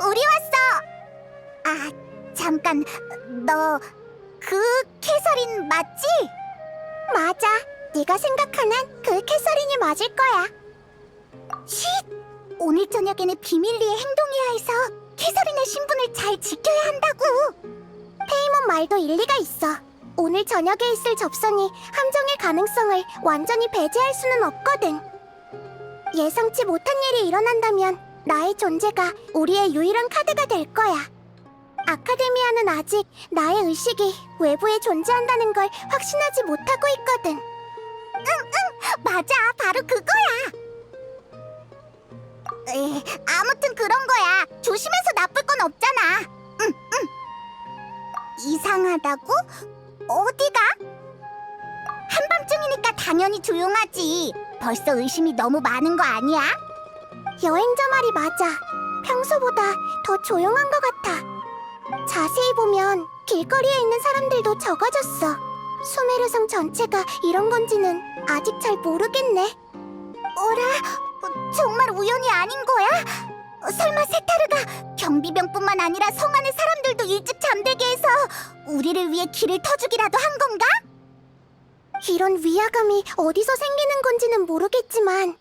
우리 왔어. 아, 잠깐, 너 그 캐서린 맞지? 맞아. 네가 생각하는 그 캐서린이 맞을 거야. 쉿! 오늘 저녁에는 비밀리에 행동해야 해서 캐서린의 신분을 잘 지켜야 한다고. 페이몬 말도 일리가 있어. 오늘 저녁에 있을 접선이 함정의 가능성을 완전히 배제할 수는 없거든. 예상치 못한 일이 일어난다면 나의 존재가 우리의 유일한 카드가 될 거야. 아카데미아는 아직 나의 의식이 외부에 존재한다는 걸 확신하지 못하고 있거든. 응, 맞아. 바로 그거야. 아무튼 그런 거야. 조심해서 나쁠 건 없잖아. 응. 이상하다고? 어디가? 한밤중이니까 당연히 조용하지. 벌써 의심이 너무 많은 거 아니야? 여행자 말이 맞아. 평소보다 더 조용한 것 같아. 자세히 보면 길거리에 있는 사람들도 적어졌어. 수메르성 전체가 이런 건지는 아직 잘 모르겠네. 어라? 정말 우연이 아닌 거야? 설마 세타르가 경비병뿐만 아니라 성 안의 사람들도 일찍 잠들게 해서 우리를 위해 길을 터주기라도 한 건가? 이런 위화감이 어디서 생기는 건지는 모르겠지만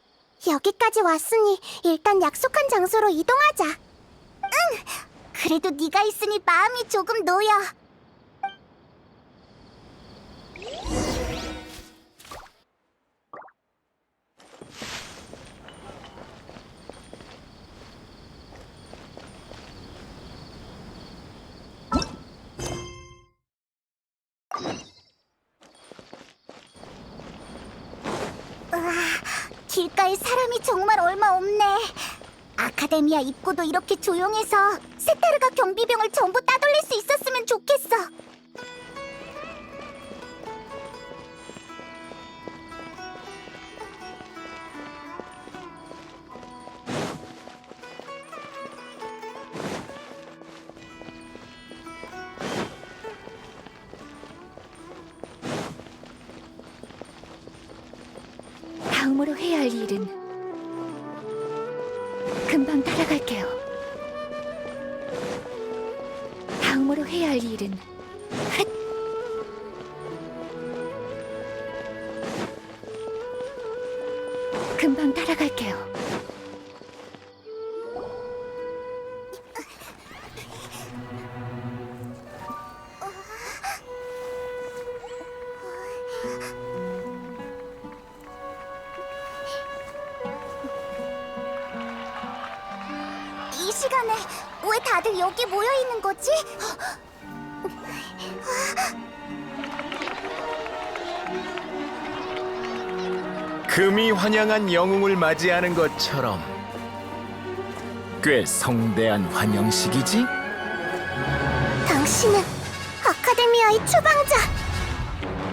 여기까지 왔으니 일단 약속한 장소로 이동하자. 응! 그래도 네가 있으니 마음이 조금 놓여. 우와, 길가에 사람이 정말 얼마 없네. 아카데미아 입구도 이렇게 조용해서 세타르가 경비병을 전부 따돌릴 수 있었으면 좋겠어. 다음으로 해야 할 일은 금방 따라갈게요. 다음으로 해야 할 일은 금방 따라갈게요. 이 시간에 왜 다들 여기 모여 있는 거지? 금이 환영한 영웅을 맞이하는 것처럼 꽤 성대한 환영식이지? 당신은 아카데미아의 추방자.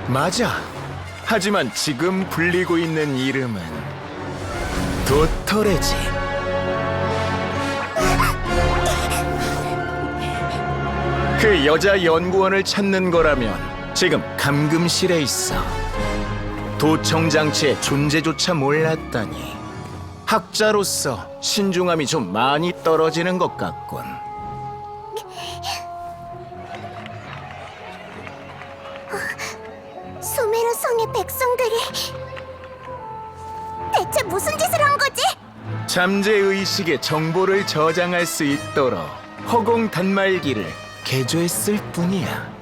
맞아. 하지만 지금 불리고 있는 이름은 도토레지. 그 여자 연구원을 찾는 거라면 지금 감금실에 있어. 도청 장치의 존재조차 몰랐다니. 학자로서 신중함이 좀 많이 떨어지는 것 같군. 수메르 성의 백성들이 대체 무슨 짓을 한 거지? 잠재 의식의 정보를 저장할 수 있도록 허공 단말기를 개조했을 뿐이야.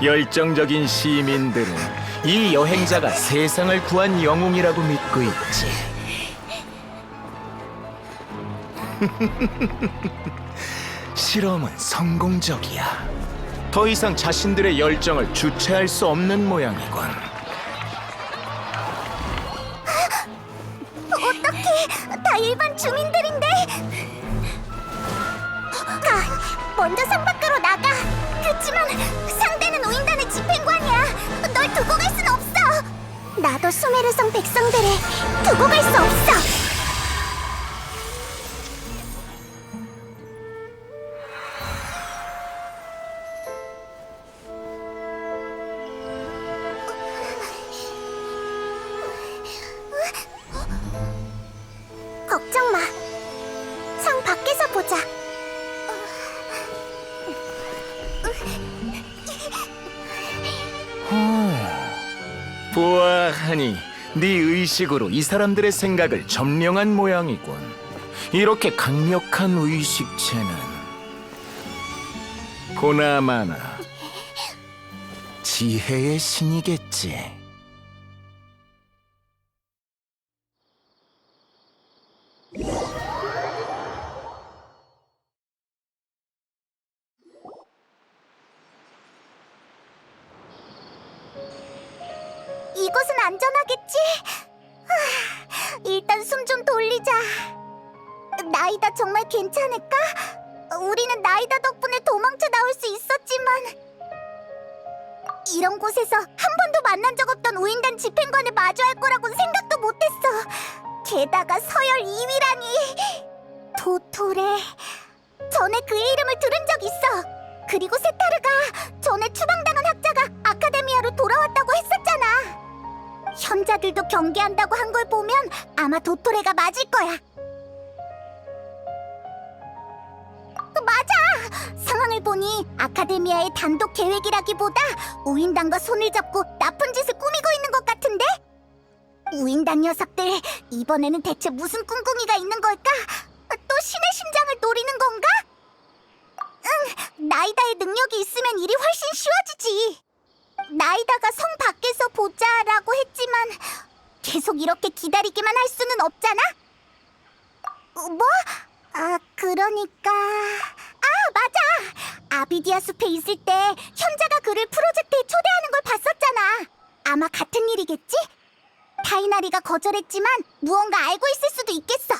열정적인 시민들은 이 여행자가 세상을 구한 영웅이라고 믿고 있지. 실험은 성공적이야. 더 이상 자신들의 열정을 주체할 수 없는 모양이군. 어떡해, 다 일반 주민들인데. 먼저 성 밖으로 나가. 그치만 상대는 우인단의 집행관이야. 널 두고 갈 순 없어. 나도 수메르성 백성들을 두고 갈 수 없어. 걱정 마. 성 밖에서 하니 네 의식으로 이 사람들의 생각을 점령한 모양이군. 이렇게 강력한 의식체는 보나마나 지혜의 신이겠지. 이곳은 안전하겠지? 일단 숨 좀 돌리자. 나이다 정말 괜찮을까? 우리는 나이다 덕분에 도망쳐 나올 수 있었지만 이런 곳에서 한 번도 만난 적 없던 우인단 집행관을 마주할 거라고는 생각도 못했어. 게다가 서열 2위라니. 도토레. 전에 그의 이름을 들은 적 있어. 그리고 세타르가 전에 추방당한 학자가 아카데미아로 돌아왔다고 했었잖아. 현자들도 경계한다고 한 걸 보면 아마 도토레가 맞을 거야. 맞아! 상황을 보니 아카데미아의 단독 계획이라기보다 우인단과 손을 잡고 나쁜 짓을 꾸미고 있는 것 같은데? 우인단 녀석들, 이번에는 대체 무슨 꿍꿍이가 있는 걸까? 또 신의 심장을 노리는 건가? 응, 나이다의 능력이 있으면 일이 훨씬 쉬워지지. 나이다가 성 밖에서 보자라고 했지만 계속 이렇게 기다리기만 할 수는 없잖아? 뭐? 그러니까... 맞아! 아비디아 숲에 있을 때 현자가 그를 프로젝트에 초대하는 걸 봤었잖아. 아마 같은 일이겠지? 타이나리가 거절했지만 무언가 알고 있을 수도 있겠어.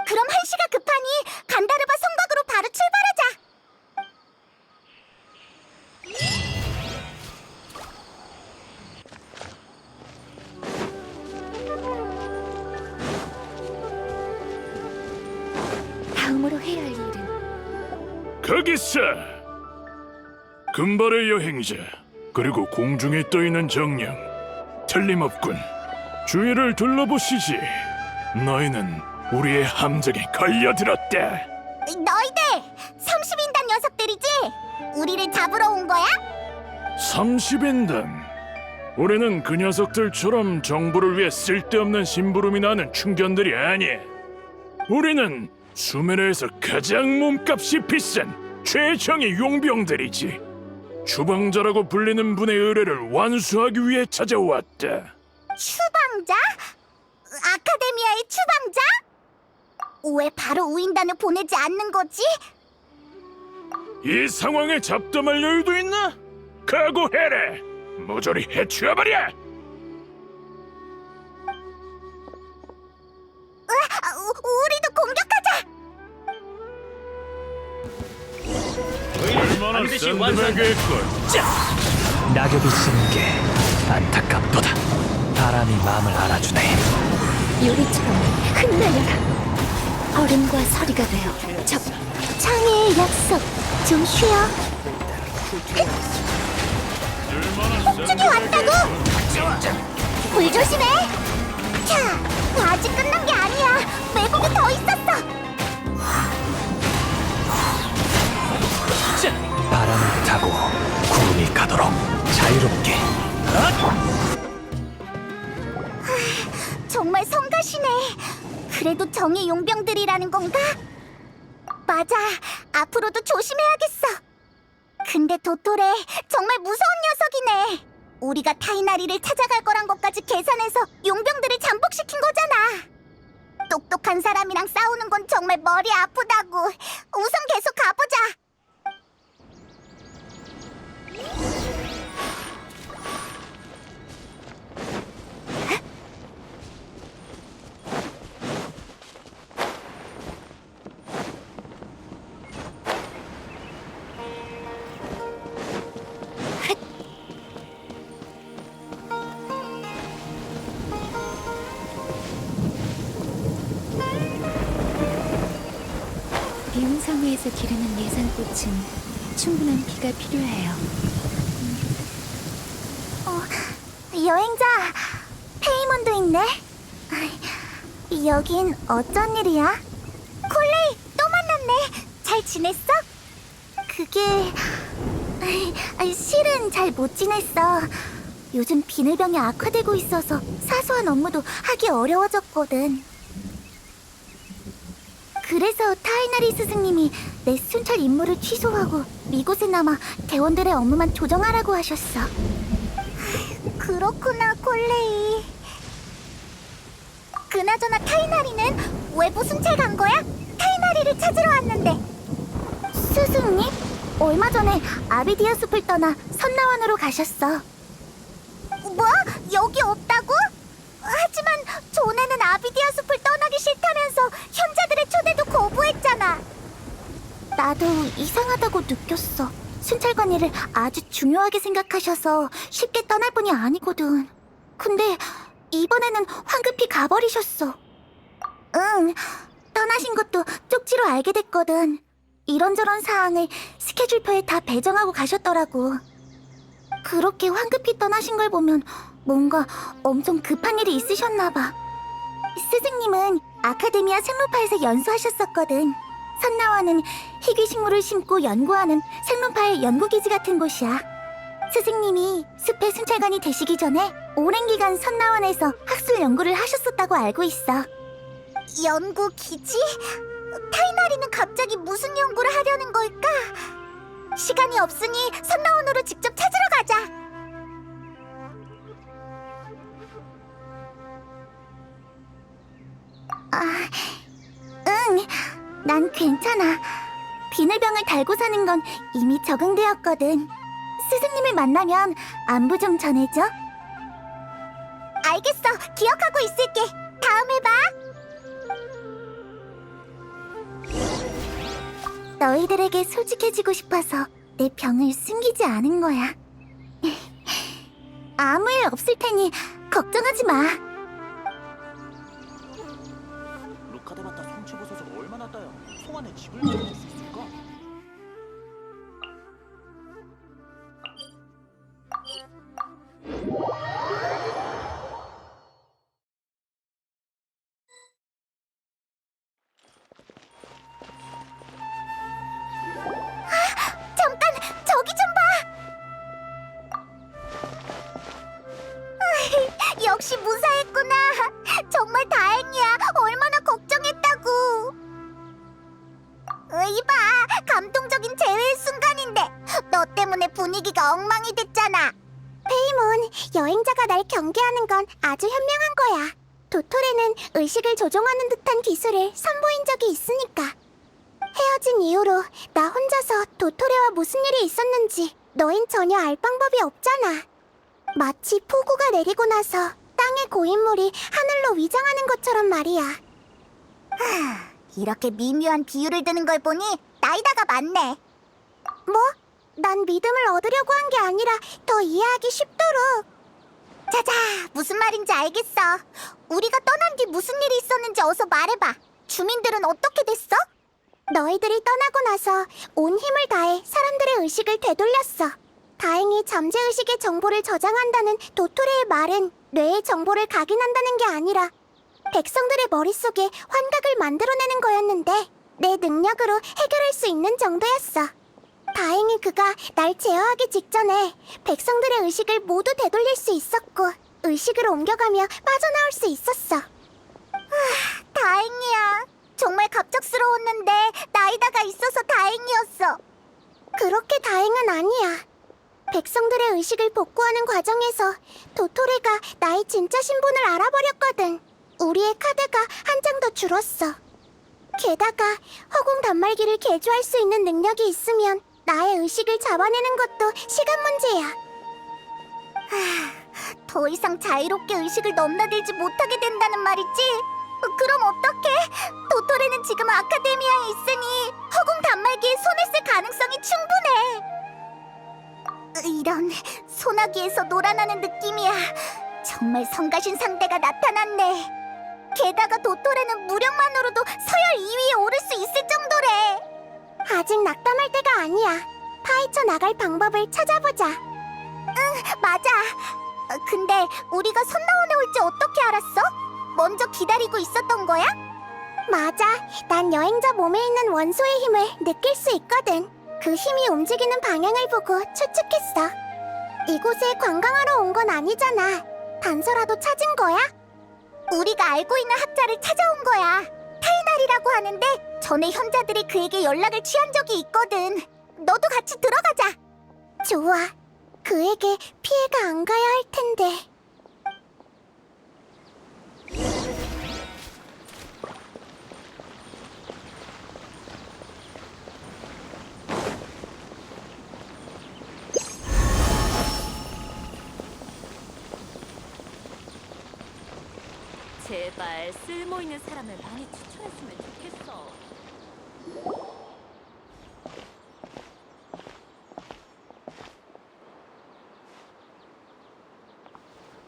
그럼 한시가 급하니 간다르바 성곽으로 바로 출발하자. 다음으로 해야 할 일은 거기서! 금발의 여행자, 그리고 공중에 떠있는 정령. 틀림없군. 주위를 둘러보시지. 너희는 우리의 함정에 걸려들었다. 너희들! 30인단 녀석들이지? 우리를 잡으러 온 거야? 30인단. 우리는 그 녀석들처럼 정부를 위해 쓸데없는 심부름이 나는 충견들이 아니야. 우리는 수메르에서 가장 몸값이 비싼 최정의 용병들이지. 추방자라고 불리는 분의 의뢰를 완수하기 위해 찾아왔다. 추방자? 아카데미아의 추방자? 왜 바로 우인단을 보내지 않는 거지? 이 상황에 잡담할 여유도 있나? 각오해라! 모조리 해치워버려! 우리도 공격하자! 얼마나 샌드백일걸. 낙엽이 지는 게 안타깝도다. 바람이 마음을 알아주네. 유리처럼 흩날려라. 얼음과 서리가 되어 창의의 약속, 좀 쉬어. 폭죽이 왔다고! 불 조심해! 자, 아직 끝난 게 아니야. 매복이 더 있었어. 바람을 타고 구름이 가도록 자유롭게. 정말 성가시네. 그래도 정의 용병들이라는 건가? 맞아. 앞으로도 조심해야겠어. 근데 도토레 정말 무서운 녀석이네. 우리가 타이나리를 찾아갈 거란 것까지 계산해서 용병들을 잠복시킨 거잖아. 똑똑한 사람이랑 싸우는 건 정말 머리 아프다고. 우선 계속 가보자. 비운상회에서 기르는 예산꽃은 충분한 비가 필요해요. 여행자, 페이몬도 있네. 여긴 어쩐 일이야? 콜레이, 또 만났네. 잘 지냈어? 그게... 실은 잘 못 지냈어. 요즘 비늘병이 악화되고 있어서 사소한 업무도 하기 어려워졌거든. 그래서 타이나리 스승님이 내 순찰 임무를 취소하고 이곳에 남아 대원들의 업무만 조정하라고 하셨어. 그렇구나, 콜레이. 그나저나 타이나리는 왜 순찰 간 거야? 타이나리를 찾으러 왔는데. 스승님? 얼마 전에 아비디아 숲을 떠나 선나원으로 가셨어. 뭐? 여기 없다고? 하지만 전에는 아비디아 숲을 떠나기 싫다면서 현자들의 초대도 거부했잖아. 나도 이상하다고 느꼈어. 순찰관이를 아주 중요하게 생각하셔서 쉽게 떠날 분이 아니거든. 근데 이번에는 황급히 가버리셨어. 응, 떠나신 것도 쪽지로 알게 됐거든. 이런저런 사항을 스케줄표에 다 배정하고 가셨더라고. 그렇게 황급히 떠나신 걸 보면 뭔가 엄청 급한 일이 있으셨나 봐. 스승님은 아카데미아 생로파에서 연수하셨었거든. 선나원은 희귀식물을 심고 연구하는 생로파의 연구기지 같은 곳이야. 스승님이 숲의 순찰관이 되시기 전에 오랜 기간 선나원에서 학술 연구를 하셨었다고 알고 있어. 연구기지? 타이나리는 갑자기 무슨 연구를 하려는 걸까? 시간이 없으니 선나원으로 직접 찾으러 가자. 응, 난 괜찮아. 비늘병을 달고 사는 건 이미 적응되었거든. 스승님을 만나면 안부 좀 전해줘. 알겠어, 기억하고 있을게. 다음에 봐. 너희들에게 솔직해지고 싶어서 내 병을 숨기지 않은 거야. 아무 일 없을 테니 걱정하지 마. 루카데마타 송치버섯을 얼마나 따야 송 안에 집을 마련할 수 있을까? 잠깐, 저기 좀 봐. 역시 무사했구나. 정말 다행이야. 얼마나 걱정했다고. 이봐, 감동적인 재회의 순간인데 너 때문에 분위기가 엉망이 됐잖아. 페이몬, 여행자가 날 경계하는 건 아주 현명한 거야. 도토레는 의식을 조종하는 듯한 기술을 선보인 적이 있으니까. 헤어진 이후로 나 혼자서 도토레와 무슨 일이 있었는지 너흰 전혀 알 방법이 없잖아. 마치 폭우가 내리고 나서 땅의 고인물이 하늘로 위장하는 것처럼 말이야. 이렇게 미묘한 비유를 드는 걸 보니 나이다가 맞네. 뭐? 난 믿음을 얻으려고 한 게 아니라 더 이해하기 쉽도록. 자자, 무슨 말인지 알겠어. 우리가 떠난 뒤 무슨 일이 있었는지 어서 말해봐. 주민들은 어떻게 됐어? 너희들이 떠나고 나서 온 힘을 다해 사람들의 의식을 되돌렸어. 다행히 잠재의식의 정보를 저장한다는 도토레의 말은 뇌의 정보를 각인한다는 게 아니라 백성들의 머릿속에 환각을 만들어내는 거였는데 내 능력으로 해결할 수 있는 정도였어. 다행히 그가 날 제어하기 직전에 백성들의 의식을 모두 되돌릴 수 있었고 의식을 옮겨가며 빠져나올 수 있었어. 다행이야. 정말 갑작스러웠는데 나이다가 있어서 다행이었어. 그렇게 다행은 아니야. 백성들의 의식을 복구하는 과정에서 도토레가 나의 진짜 신분을 알아버렸거든. 우리의 카드가 한 장 더 줄었어. 게다가 허공 단말기를 개조할 수 있는 능력이 있으면 나의 의식을 잡아내는 것도 시간 문제야. 더 이상 자유롭게 의식을 넘나들지 못하게 된다는 말이지? 그럼 어떡해? 도토레는 지금 아카데미아에 있으니 허공 단말기에 손을 쓸 가능성이 충분해. 이런, 소나기에서 놀아나는 느낌이야. 정말 성가신 상대가 나타났네. 게다가 도토레는 무력만으로도 서열 2위에 오를 수 있을 정도래. 아직 낙담할 때가 아니야. 파헤쳐 나갈 방법을 찾아보자. 응, 맞아. 근데 우리가 선나원에 올지 어떻게 알았어? 먼저 기다리고 있었던 거야? 맞아. 난 여행자 몸에 있는 원소의 힘을 느낄 수 있거든. 그 힘이 움직이는 방향을 보고 추측했어. 이곳에 관광하러 온 건 아니잖아. 단서라도 찾은 거야? 우리가 알고 있는 학자를 찾아온 거야. 타이날이라고 하는데 전에 현자들이 그에게 연락을 취한 적이 있거든. 너도 같이 들어가자. 좋아. 그에게 피해가 안 가야 할 텐데. 제발 쓸모 있는 사람을 많이 추천했으면 좋겠어.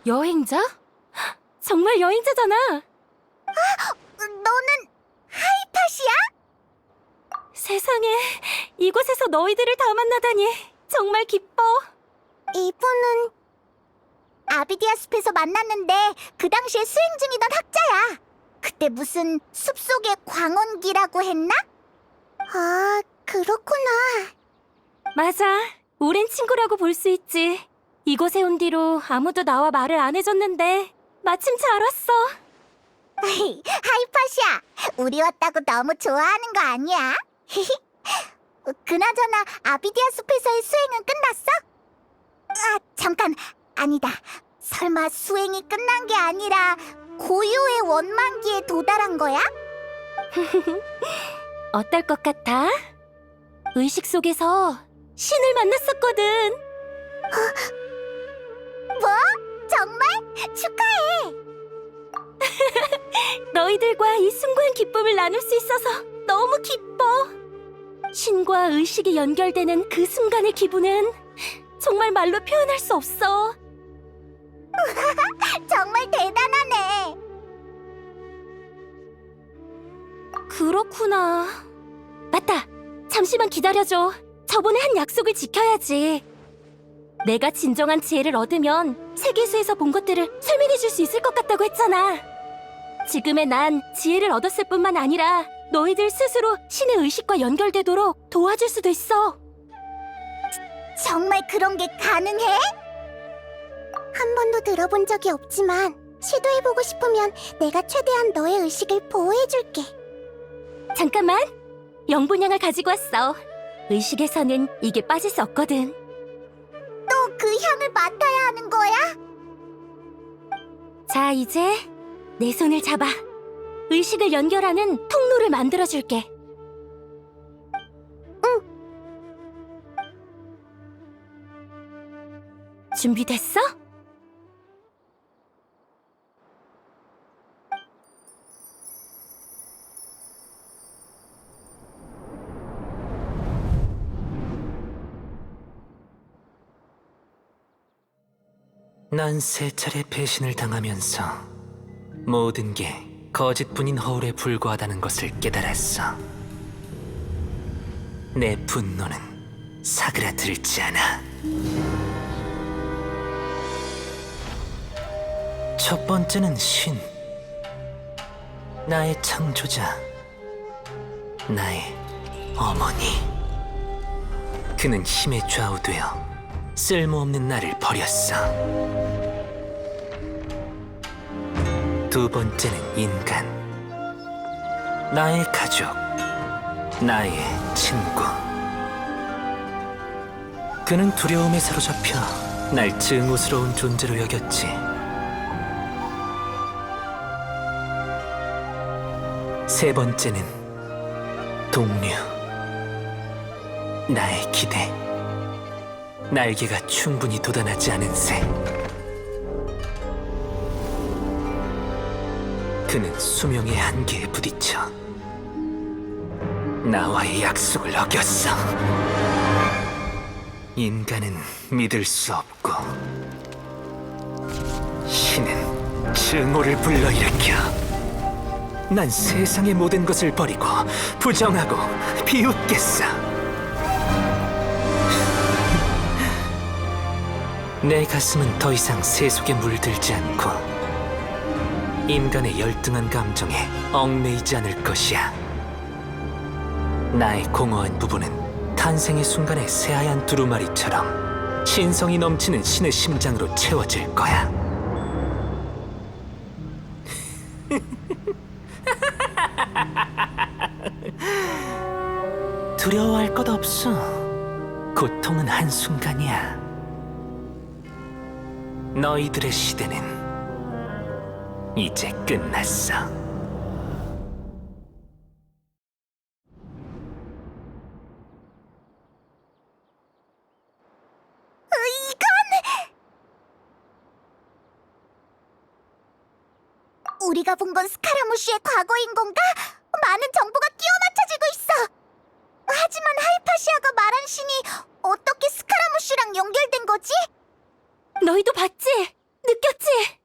여행자? 정말 여행자잖아. 너는 하이파시야? 세상에, 이곳에서 너희들을 다 만나다니 정말 기뻐. 이분은 아비디아 숲에서 만났는데 그 당시에 수행 중이던 학자야. 그때 무슨 숲속의 광원기라고 했나? 아, 그렇구나. 맞아, 오랜 친구라고 볼 수 있지. 이곳에 온 뒤로 아무도 나와 말을 안 해줬는데 마침 잘 왔어. 하이파시야, 우리 왔다고 너무 좋아하는 거 아니야? 그나저나 아비디아 숲에서의 수행은 끝났어? 아, 잠깐, 아니다. 설마 수행이 끝난 게 아니라 고유의 원만기에 도달한 거야? 어떨 것 같아? 의식 속에서 신을 만났었거든. 뭐? 정말? 축하해! 너희들과 이 숭고한 기쁨을 나눌 수 있어서 너무 기뻐. 신과 의식이 연결되는 그 순간의 기분은 정말 말로 표현할 수 없어. 정말 대단하네. 그렇구나. 맞다. 잠시만 기다려줘. 저번에 한 약속을 지켜야지. 내가 진정한 지혜를 얻으면 세계수에서 본 것들을 설명해 줄 수 있을 것 같다고 했잖아. 지금의 난 지혜를 얻었을 뿐만 아니라 너희들 스스로 신의 의식과 연결되도록 도와줄 수도 있어. 정말 그런 게 가능해? 한 번도 들어본 적이 없지만 시도해보고 싶으면 내가 최대한 너의 의식을 보호해줄게. 잠깐만. 영분양을 가지고 왔어. 의식에서는 이게 빠질 수 없거든. 또 그 향을 맡아야 하는 거야? 자, 이제 내 손을 잡아. 의식을 연결하는 통로를 만들어줄게. 준비됐어? 난 세 차례 배신을 당하면서 모든 게 거짓뿐인 허울에 불과하다는 것을 깨달았어. 내 분노는 사그라들지 않아. 첫 번째는 신. 나의 창조자. 나의 어머니. 그는 힘에 좌우되어 쓸모없는 나를 버렸어. 두 번째는 인간. 나의 가족. 나의 친구. 그는 두려움에 사로잡혀 날 증오스러운 존재로 여겼지. 세 번째는 동료. 나의 기대. 날개가 충분히 돋아나지 않은 새. 그는 수명의 한계에 부딪혀 나와의 약속을 어겼어. 인간은 믿을 수 없고 신은 증오를 불러일으켜. 난 세상의 모든 것을 버리고 부정하고 비웃겠어. 내 가슴은 더 이상 세속에 물들지 않고 인간의 열등한 감정에 얽매이지 않을 것이야. 나의 공허한 부분은 탄생의 순간의 새하얀 두루마리처럼 신성이 넘치는 신의 심장으로 채워질 거야. 두려워할 것 없어. 고통은 한순간이야. 너희들의 시대는 이제 끝났어. 우리가 본 건 스카라무시의 과거인 건가? 많은 정보가 끼워 맞춰지고 있어. 하지만 하이파시아가 말한 신이 어떻게 스카라무시랑 연결된 거지? 너희도 봤지? 느꼈지?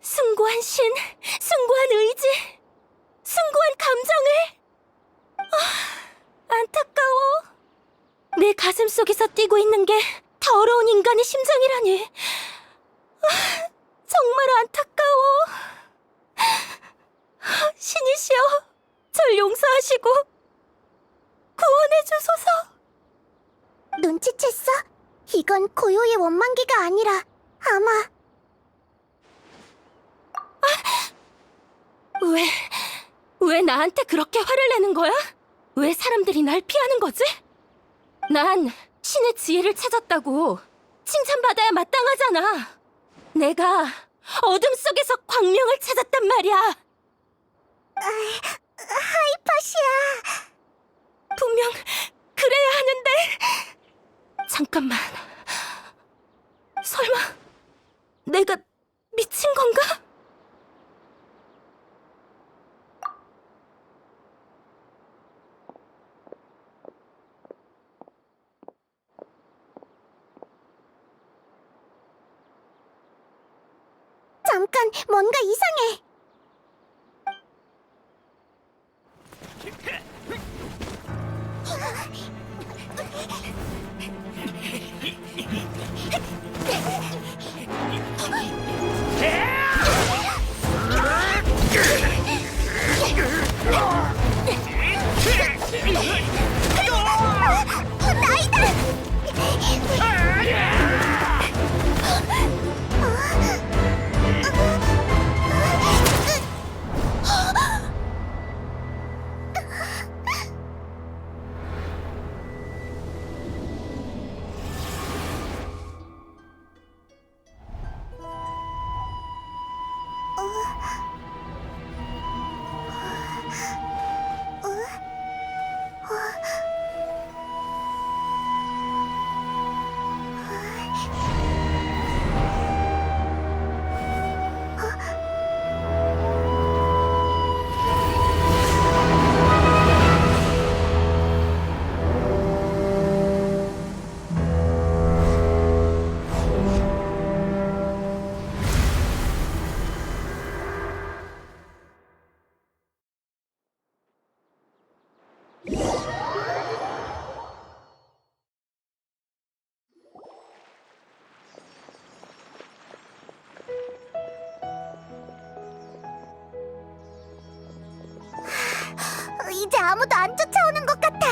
숭고한 신, 숭고한 의지, 숭고한 감정을. 안타까워. 내 가슴 속에서 뛰고 있는 게 더러운 인간의 심장이라니. 정말 안타까워. 신이시여, 절 용서하시고 구원해주소서. 눈치챘어? 이건 고요의 원망기가 아니라 아마 왜 나한테 그렇게 화를 내는 거야? 왜 사람들이 날 피하는 거지? 난 신의 지혜를 찾았다고 칭찬받아야 마땅하잖아. 내가 어둠 속에서 광명을 찾았단 말이야. 하이파시아. 분명 그래야 하는데. 잠깐만. 설마 내가 미친 건가? 잠깐, 뭔가 이상해. 이제 아무도 안 쫓아오는 것 같아.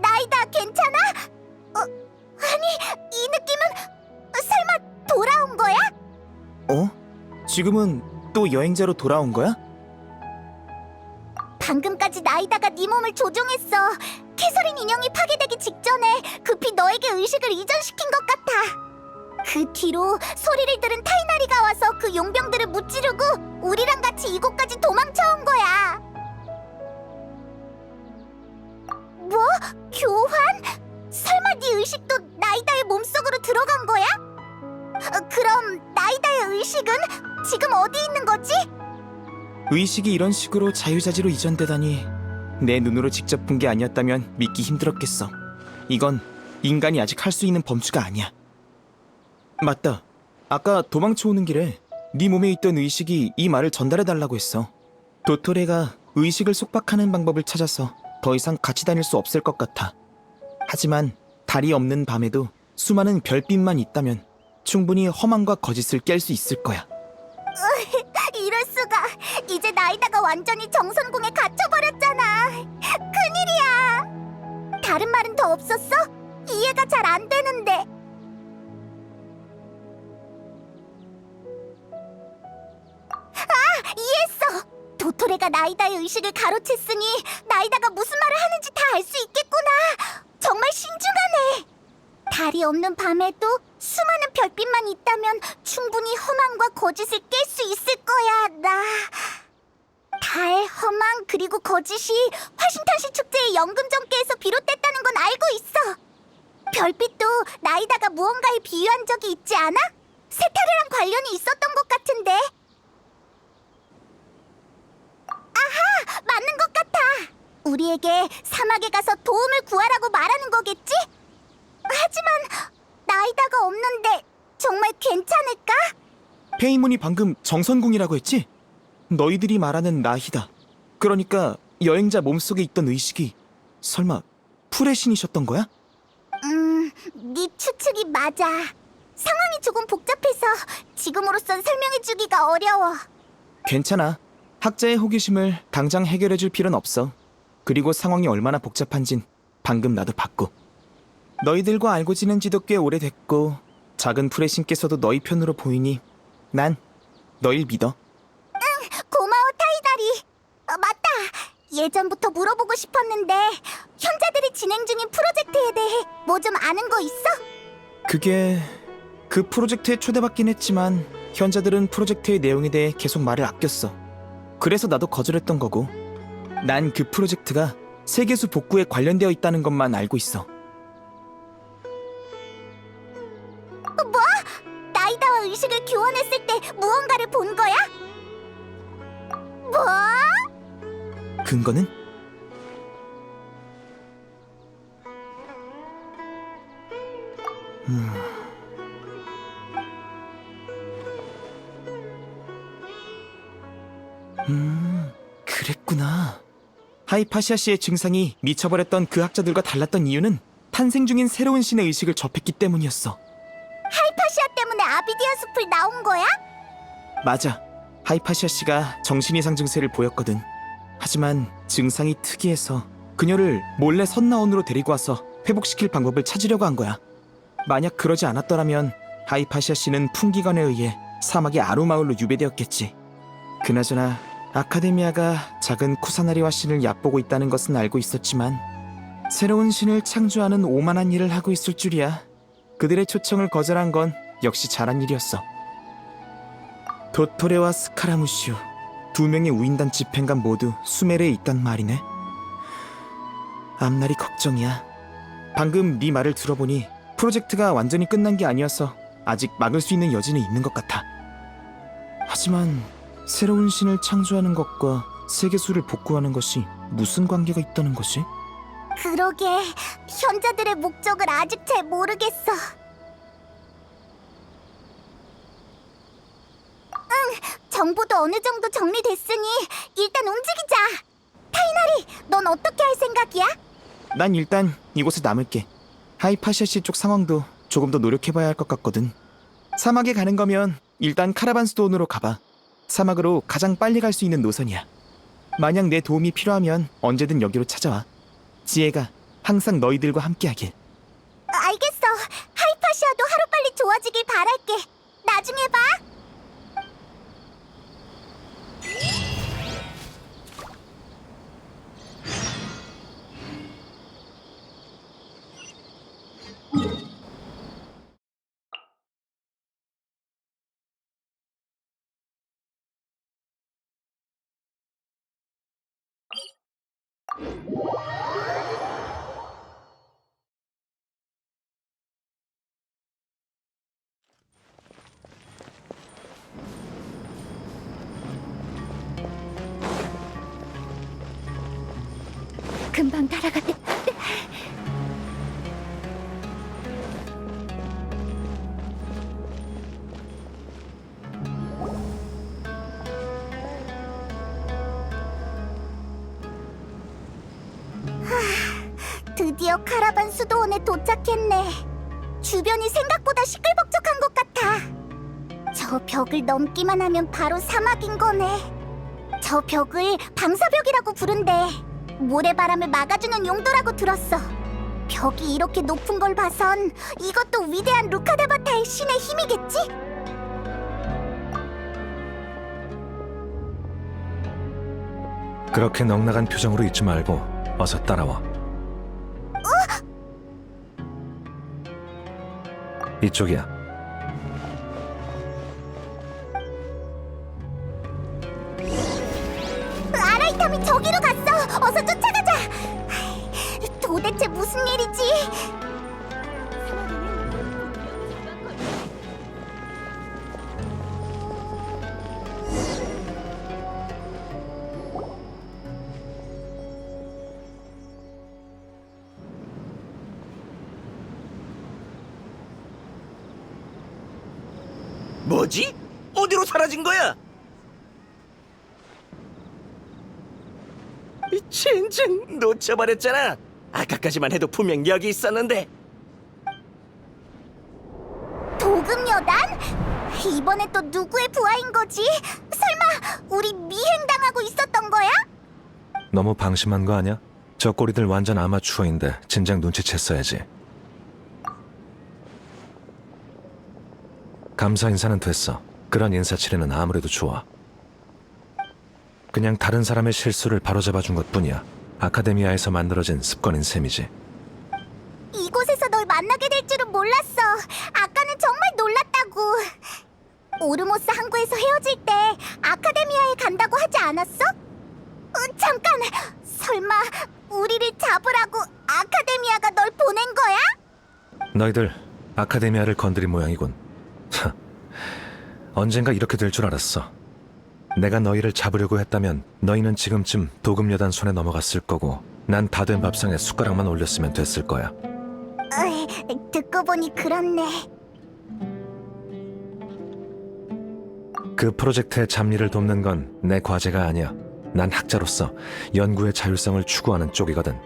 나이다, 괜찮아? 아니, 이 느낌은 설마 돌아온 거야? 어? 지금은 또 여행자로 돌아온 거야? 방금까지 나이다가 네 몸을 조종했어. 캐서린 인형이 파괴되기 직전에 급히 너에게 의식을 이전시킨 것 같아. 그 뒤로 소리를 들은 타이나리가 와서 그 용병들을 무찌르고 우리랑 같이 이곳까지 도망쳐온 거야. 뭐? 교환? 설마 네 의식도 나이다의 몸속으로 들어간 거야? 그럼 나이다의 의식은 지금 어디 있는 거지? 의식이 이런 식으로 자유자재로 이전되다니 내 눈으로 직접 본 게 아니었다면 믿기 힘들었겠어. 이건 인간이 아직 할 수 있는 범주가 아니야. 맞다. 아까 도망쳐오는 길에 네 몸에 있던 의식이 이 말을 전달해달라고 했어. 도토레가 의식을 속박하는 방법을 찾아서 더 이상 같이 다닐 수 없을 것 같아. 하지만 달이 없는 밤에도 수많은 별빛만 있다면 충분히 허망과 거짓을 깰 수 있을 거야. 이럴 수가. 이제 나이다가 완전히 정선궁에 갇혀버렸잖아. 큰일이야. 다른 말은 더 없었어? 이해가 잘 안 되는데. 이해했어! 도토레가 나이다의 의식을 가로챘으니 나이다가 무슨 말을 하는지 다 알 수 있겠구나! 정말 신중하네! 달이 없는 밤에도 수많은 별빛만 있다면 충분히 허망과 거짓을 깰 수 있을 거야, 나... 달, 허망, 그리고 거짓이 화신탄시 축제의 연금전개에서 비롯됐다는 건 알고 있어! 별빛도 나이다가 무언가에 비유한 적이 있지 않아? 세타르랑 관련이 있었던 것 같은데... 맞는 것 같아. 우리에게 사막에 가서 도움을 구하라고 말하는 거겠지? 하지만 나이다가 없는데 정말 괜찮을까? 페이몬이 방금 정선궁이라고 했지? 너희들이 말하는 나희다. 그러니까 여행자 몸속에 있던 의식이 설마 풀의 신이셨던 거야? 네 추측이 맞아. 상황이 조금 복잡해서 지금으로선 설명해주기가 어려워. 괜찮아. 학자의 호기심을 당장 해결해줄 필요는 없어. 그리고 상황이 얼마나 복잡한진 방금 나도 봤고. 너희들과 알고 지낸 지도 꽤 오래됐고 작은 풀의 신께서도 너희 편으로 보이니 난 너희 믿어. 고마워, 타이다리. 맞다. 예전부터 물어보고 싶었는데 현자들이 진행 중인 프로젝트에 대해 뭐 좀 아는 거 있어? 그게 그 프로젝트에 초대받긴 했지만 현자들은 프로젝트의 내용에 대해 계속 말을 아꼈어. 그래서 나도 거절했던 거고. 난 그 프로젝트가 세계수 복구에 관련되어 있다는 것만 알고 있어. 뭐? 나이다와 의식을 교환했을 때 무언가를 본 거야? 뭐? 근거는? 그랬구나. 하이파시아 씨의 증상이 미쳐버렸던 그 학자들과 달랐던 이유는 탄생 중인 새로운 신의 의식을 접했기 때문이었어. 하이파시아 때문에 아비디아 숲을 나온 거야? 맞아. 하이파시아 씨가 정신이상 증세를 보였거든. 하지만 증상이 특이해서 그녀를 몰래 선나원으로 데리고 와서 회복시킬 방법을 찾으려고 한 거야. 만약 그러지 않았더라면 하이파시아 씨는 풍기관에 의해 사막의 아루마을로 유배되었겠지. 그나저나 아카데미아가 작은 쿠사나리와 신을 얕보고 있다는 것은 알고 있었지만 새로운 신을 창조하는 오만한 일을 하고 있을 줄이야. 그들의 초청을 거절한 건 역시 잘한 일이었어. 도토레와 스카라무시우 두 명의 우인단 집행관 모두 수메르에 있단 말이네. 앞날이 걱정이야. 방금 네 말을 들어보니 프로젝트가 완전히 끝난 게 아니어서 아직 막을 수 있는 여지는 있는 것 같아. 하지만 새로운 신을 창조하는 것과 세계수를 복구하는 것이 무슨 관계가 있다는 것이? 그러게, 현자들의 목적을 아직 잘 모르겠어. 정보도 어느 정도 정리됐으니 일단 움직이자. 타이나리, 넌 어떻게 할 생각이야? 난 일단 이곳에 남을게. 하이파시아 씨 쪽 상황도 조금 더 노력해봐야 할 것 같거든. 사막에 가는 거면 일단 카라반스도온으로 가봐. 사막으로 가장 빨리 갈 수 있는 노선이야. 만약 내 도움이 필요하면 언제든 여기로 찾아와. 지혜가 항상 너희들과 함께하길. 알겠어. 하이파시아도 하루빨리 좋아지길 바랄게. 나중에 봐. 금방 따라가게. 드디어 카라반 수도원에 도착했네. 주변이 생각보다 시끌벅적한 것 같아. 저 벽을 넘기만 하면 바로 사막인 거네. 저 벽을 방사벽이라고 부른대. 모래바람을 막아주는 용도라고 들었어. 벽이 이렇게 높은 걸 봐선 이것도 위대한 루카데바타의 신의 힘이겠지? 그렇게 넉나간 표정으로 있지 말고 어서 따라와. 이쪽이야. 아라이탐이 저기로 갔어. 어서 쫓아가자. 도대체 무슨 일이지? 뭐지? 어디로 사라진 거야? 젠장 놓쳐버렸잖아. 아까까지만 해도 분명 여기 있었는데. 도금여단? 이번에 또 누구의 부하인 거지? 설마 우리 미행당하고 있었던 거야? 너무 방심한 거 아니야? 저 꼬리들 완전 아마추어인데 진작 눈치챘어야지. 감사 인사는 됐어. 그런 인사치레는 아무래도 좋아. 그냥 다른 사람의 실수를 바로잡아준 것뿐이야. 아카데미아에서 만들어진 습관인 셈이지. 이곳에서 널 만나게 될 줄은 몰랐어. 아까는 정말 놀랐다고. 오르모스 항구에서 헤어질 때 아카데미아에 간다고 하지 않았어? 잠깐! 설마 우리를 잡으라고 아카데미아가 널 보낸 거야? 너희들 아카데미아를 건드린 모양이군. 차, 언젠가 이렇게 될 줄 알았어. 내가 너희를 잡으려고 했다면 너희는 지금쯤 도금여단 손에 넘어갔을 거고 난 다 된 밥상에 숟가락만 올렸으면 됐을 거야. 듣고 보니 그렇네. 그 프로젝트의 잡일을 돕는 건 내 과제가 아니야. 난 학자로서 연구의 자율성을 추구하는 쪽이거든.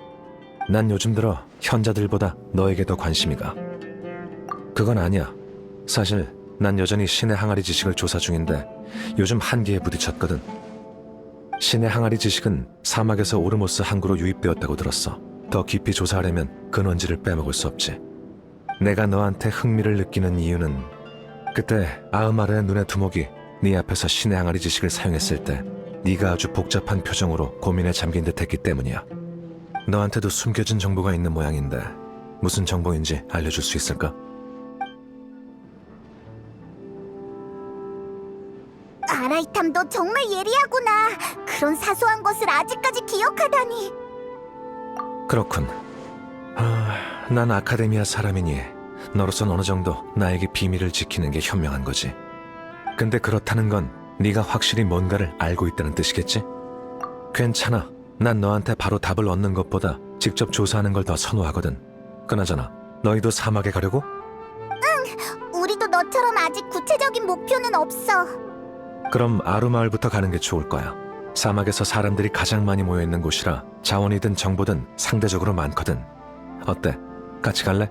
난 요즘 들어 현자들보다 너에게 더 관심이 가. 그건 아니야. 사실 난 여전히 신의 항아리 지식을 조사 중인데 요즘 한계에 부딪혔거든. 신의 항아리 지식은 사막에서 오르모스 항구로 유입되었다고 들었어. 더 깊이 조사하려면 근원지를 빼먹을 수 없지. 내가 너한테 흥미를 느끼는 이유는 그때 아흐마르의 눈의 두목이 네 앞에서 신의 항아리 지식을 사용했을 때 네가 아주 복잡한 표정으로 고민에 잠긴 듯 했기 때문이야. 너한테도 숨겨진 정보가 있는 모양인데 무슨 정보인지 알려줄 수 있을까? 아라이탐 너 정말 예리하구나. 그런 사소한 것을 아직까지 기억하다니. 그렇군. 난 아카데미아 사람이니 너로선 어느 정도 나에게 비밀을 지키는 게 현명한 거지. 근데 그렇다는 건 네가 확실히 뭔가를 알고 있다는 뜻이겠지? 괜찮아. 난 너한테 바로 답을 얻는 것보다 직접 조사하는 걸 더 선호하거든. 그나저나 너희도 사막에 가려고? 우리도 너처럼 아직 구체적인 목표는 없어. 그럼 아루마을부터 가는 게 좋을 거야. 사막에서 사람들이 가장 많이 모여있는 곳이라 자원이든 정보든 상대적으로 많거든. 어때? 같이 갈래?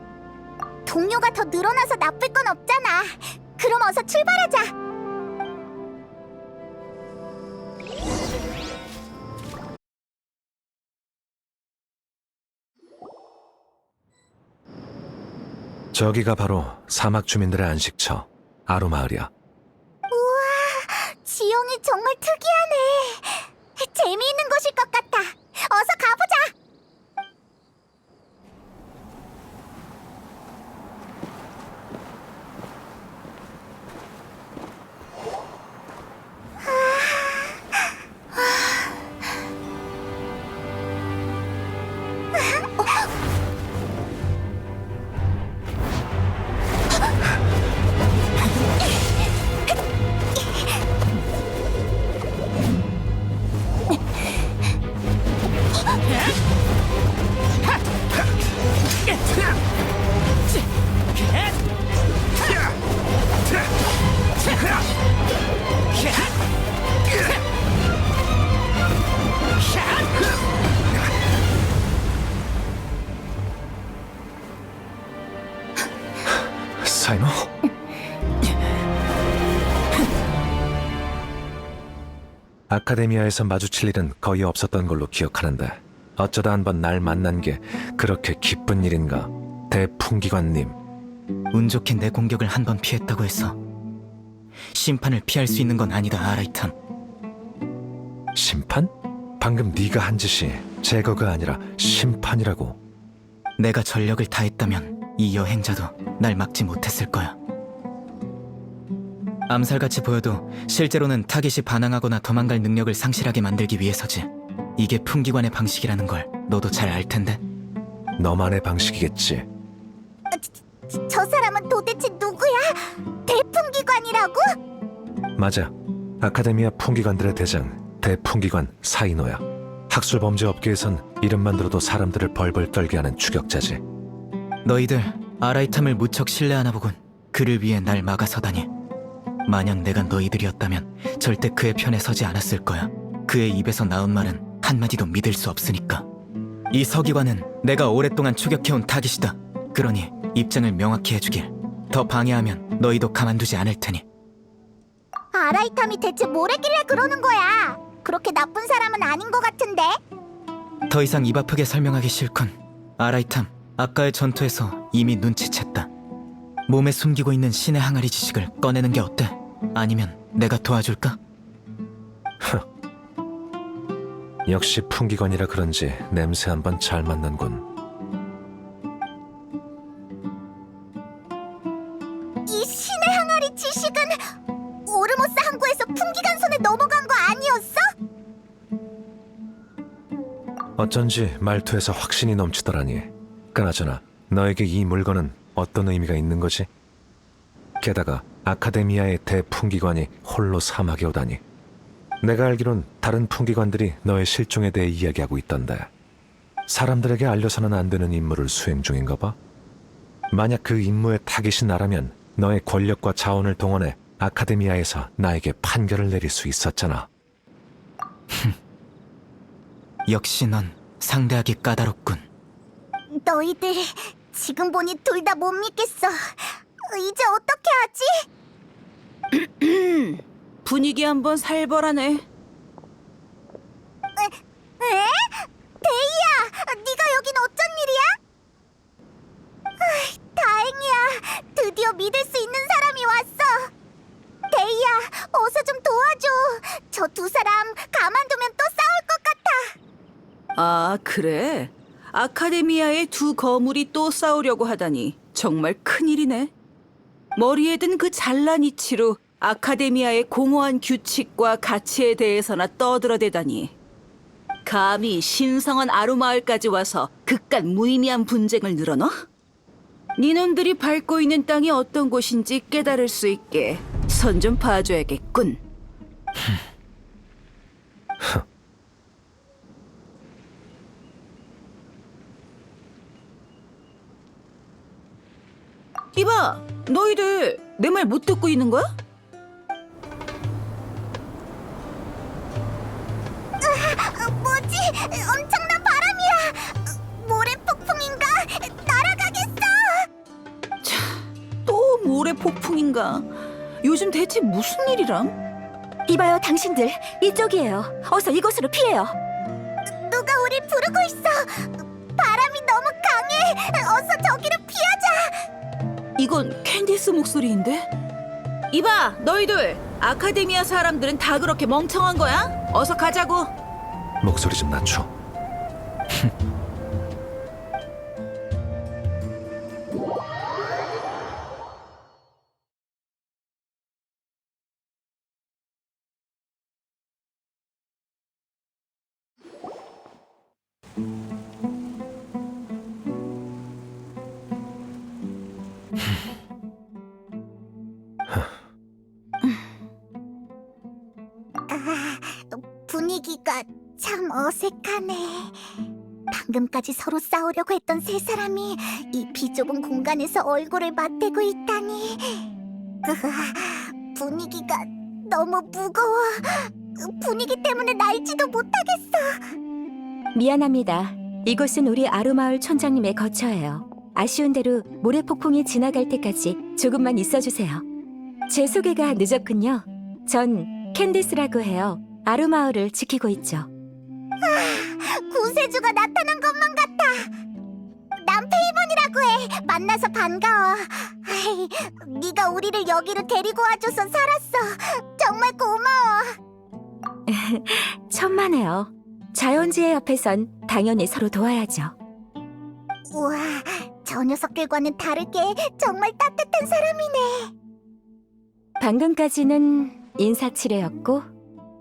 동료가 더 늘어나서 나쁠 건 없잖아. 그럼 어서 출발하자. 저기가 바로 사막 주민들의 안식처 아루마을이야. 지형이 정말 특이하네. 재미있는 곳일 것 같아. 어서 가보자. 사이노? 아카데미아에서 마주칠 일은 거의 없었던 걸로 기억하는데 어쩌다 한번 날 만난 게 그렇게 기쁜 일인가? 대풍기관님, 운 좋게 내 공격을 한 번 피했다고 해서 심판을 피할 수 있는 건 아니다, 아라이탐. 심판? 방금 네가 한 짓이 제거가 아니라 심판이라고. 내가 전력을 다했다면 이 여행자도 날 막지 못했을 거야. 암살같이 보여도 실제로는 타깃이 반항하거나 도망갈 능력을 상실하게 만들기 위해서지. 이게 풍기관의 방식이라는 걸 너도 잘 알 텐데. 너만의 방식이겠지. 저 사람은 도대체 누구야? 대풍기관이라고? 맞아. 아카데미아 풍기관들의 대장, 대풍기관 사이노야. 학술 범죄 업계에선 이름만 들어도 사람들을 벌벌 떨게 하는 추격자지. 너희들 아라이탐을 무척 신뢰하나 보군. 그를 위해 날 막아서다니. 만약 내가 너희들이었다면 절대 그의 편에 서지 않았을 거야. 그의 입에서 나온 말은 한마디도 믿을 수 없으니까. 이 서기관은 내가 오랫동안 추격해온 타깃이다. 그러니 입장을 명확히 해주길. 더 방해하면 너희도 가만두지 않을 테니. 아라이탐이 대체 뭐래길래 그러는 거야? 그렇게 나쁜 사람은 아닌 것 같은데? 더 이상 입 아프게 설명하기 싫군. 아라이탐, 아까의 전투에서 이미 눈치챘다. 몸에 숨기고 있는 신의 항아리 지식을 꺼내는 게 어때? 아니면 내가 도와줄까? 역시 풍기관이라 그런지 냄새 한번 잘 맡는군. 이 신의 항아리 지식은 오르모스 항구에서 풍기관 손에 넘어간 거 아니었어? 어쩐지 말투에서 확신이 넘치더라니. 그나저나 너에게 이 물건은 어떤 의미가 있는 거지? 게다가 아카데미아의 대풍기관이 홀로 사막에 오다니. 내가 알기론 다른 풍기관들이 너의 실종에 대해 이야기하고 있던데 사람들에게 알려서는 안 되는 임무를 수행 중인가 봐? 만약 그 임무의 타깃이 나라면 너의 권력과 자원을 동원해 아카데미아에서 나에게 판결을 내릴 수 있었잖아. 역시 넌 상대하기 까다롭군. 너희들 지금 보니 둘 다 못 믿겠어. 이제 어떻게 하지? 분위기 한번 살벌하네. 에? 데이야! 네가 여긴 어쩐 일이야? 다행이야. 드디어 믿을 수 있는 사람이 왔어. 데이야, 어서 좀 도와줘. 저 두 사람 가만두면 또 싸울 것 같아. 아, 그래? 아카데미아의 두 거물이 또 싸우려고 하다니 정말 큰일이네. 머리에 든 그 잘난 이치로 아카데미아의 공허한 규칙과 가치에 대해서나 떠들어대다니. 감히 신성한 아루마을까지 와서 그깟 무의미한 분쟁을 늘어놔? 니놈들이 밟고 있는 땅이 어떤 곳인지 깨달을 수 있게 선 좀 봐줘야겠군. 이봐, 너희들 내 말 못 듣고 있는 거야? 뭐지? 엄청난 바람이야. 모래 폭풍인가? 날아가겠어. 또 모래 폭풍인가? 요즘 대체 무슨 일이람? 이봐요, 당신들. 이쪽이에요. 어서 이곳으로 피해요. 누가 우릴 부르고 있어. 바람이 너무 강해. 어서 저기로 피하자. 이건 캔디스 목소리인데? 이봐, 너희들 아카데미아 사람들은 다 그렇게 멍청한 거야? 어서 가자고. 목소리 좀 낮춰. 분위기가 참 어색하네. 방금까지 서로 싸우려고 했던 세 사람이 이 비좁은 공간에서 얼굴을 맞대고 있다니. 분위기가 너무 무거워. 분위기 때문에 날지도 못하겠어. 미안합니다. 이곳은 우리 아루마을 촌장님의 거처예요. 아쉬운 대로 모래폭풍이 지나갈 때까지 조금만 있어주세요. 제 소개가 늦었군요. 전 캔디스라고 해요. 아루마을을 지키고 있죠. 구세주가 나타난 것만 같아. 난 페이몬이라고 해. 만나서 반가워. 아이, 네가 우리를 여기로 데리고 와줘서 살았어. 정말 고마워. 천만에요. 자연재해 앞에선 당연히 서로 도와야죠. 우와, 저 녀석들과는 다르게 정말 따뜻한 사람이네. 방금까지는 인사치레였고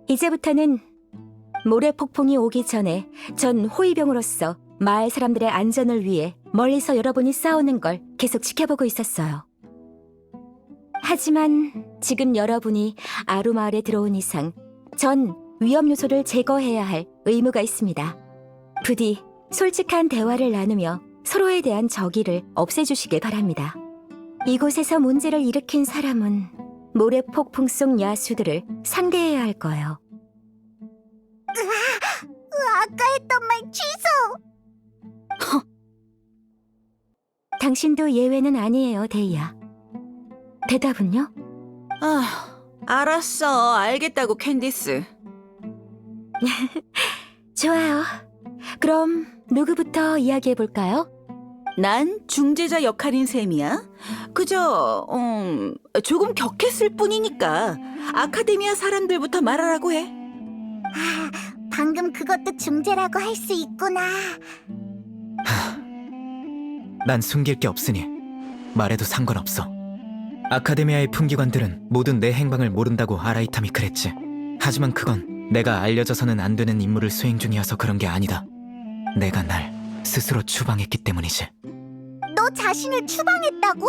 이제부터는 모래 폭풍이 오기 전에 전 호위병으로서 마을 사람들의 안전을 위해 멀리서 여러분이 싸우는 걸 계속 지켜보고 있었어요. 하지만 지금 여러분이 아루마을에 들어온 이상 전 위험 요소를 제거해야 할 의무가 있습니다. 부디 솔직한 대화를 나누며 서로에 대한 적의를 없애주시길 바랍니다. 이곳에서 문제를 일으킨 사람은 모래 폭풍 속 야수들을 상대해야 할 거예요. 아까 했던 말 취소. 당신도 예외는 아니에요, 데이야. 대답은요? 알았어. 알겠다고, 캔디스. 좋아요. 그럼 누구부터 이야기해볼까요? 난 중재자 역할인 셈이야. 그저 조금 격했을 뿐이니까 아카데미아 사람들부터 말하라고 해. 아, 방금 그것도 중재라고 할 수 있구나. 난 숨길 게 없으니 말해도 상관없어. 아카데미아의 품기관들은 모두 내 행방을 모른다고 아라이탐이 그랬지. 하지만 그건 내가 알려져서는 안 되는 임무를 수행 중이어서 그런 게 아니다. 내가 날 스스로 추방했기 때문이지. 너 자신을 추방했다고?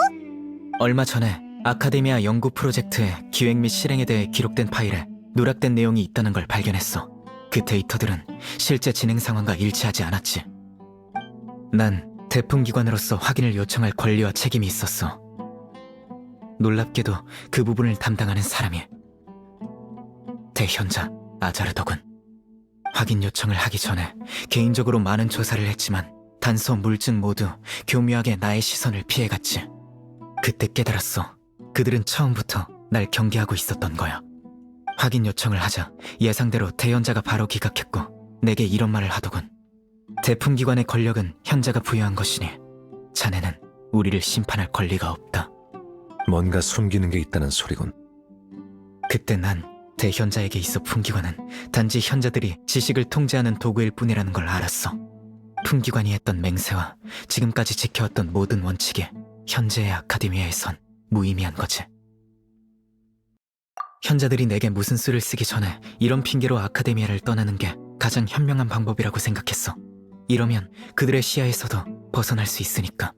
얼마 전에 아카데미아 연구 프로젝트의 기획 및 실행에 대해 기록된 파일에 누락된 내용이 있다는 걸 발견했어. 그 데이터들은 실제 진행 상황과 일치하지 않았지. 난 대품기관으로서 확인을 요청할 권리와 책임이 있었어. 놀랍게도 그 부분을 담당하는 사람이 대현자 아자르더군. 확인 요청을 하기 전에 개인적으로 많은 조사를 했지만 단서 물증 모두 교묘하게 나의 시선을 피해갔지. 그때 깨달았어. 그들은 처음부터 날 경계하고 있었던 거야. 확인 요청을 하자 예상대로 대현자가 바로 기각했고 내게 이런 말을 하더군. 대품기관의 권력은 현자가 부여한 것이니 자네는 우리를 심판할 권리가 없다. 뭔가 숨기는 게 있다는 소리군. 그때 난 대현자에게 있어 품기관은 단지 현자들이 지식을 통제하는 도구일 뿐이라는 걸 알았어. 품기관이 했던 맹세와 지금까지 지켜왔던 모든 원칙이 현재의 아카데미아에선 무의미한 거지. 현자들이 내게 무슨 수를 쓰기 전에 이런 핑계로 아카데미아를 떠나는 게 가장 현명한 방법이라고 생각했어. 이러면 그들의 시야에서도 벗어날 수 있으니까.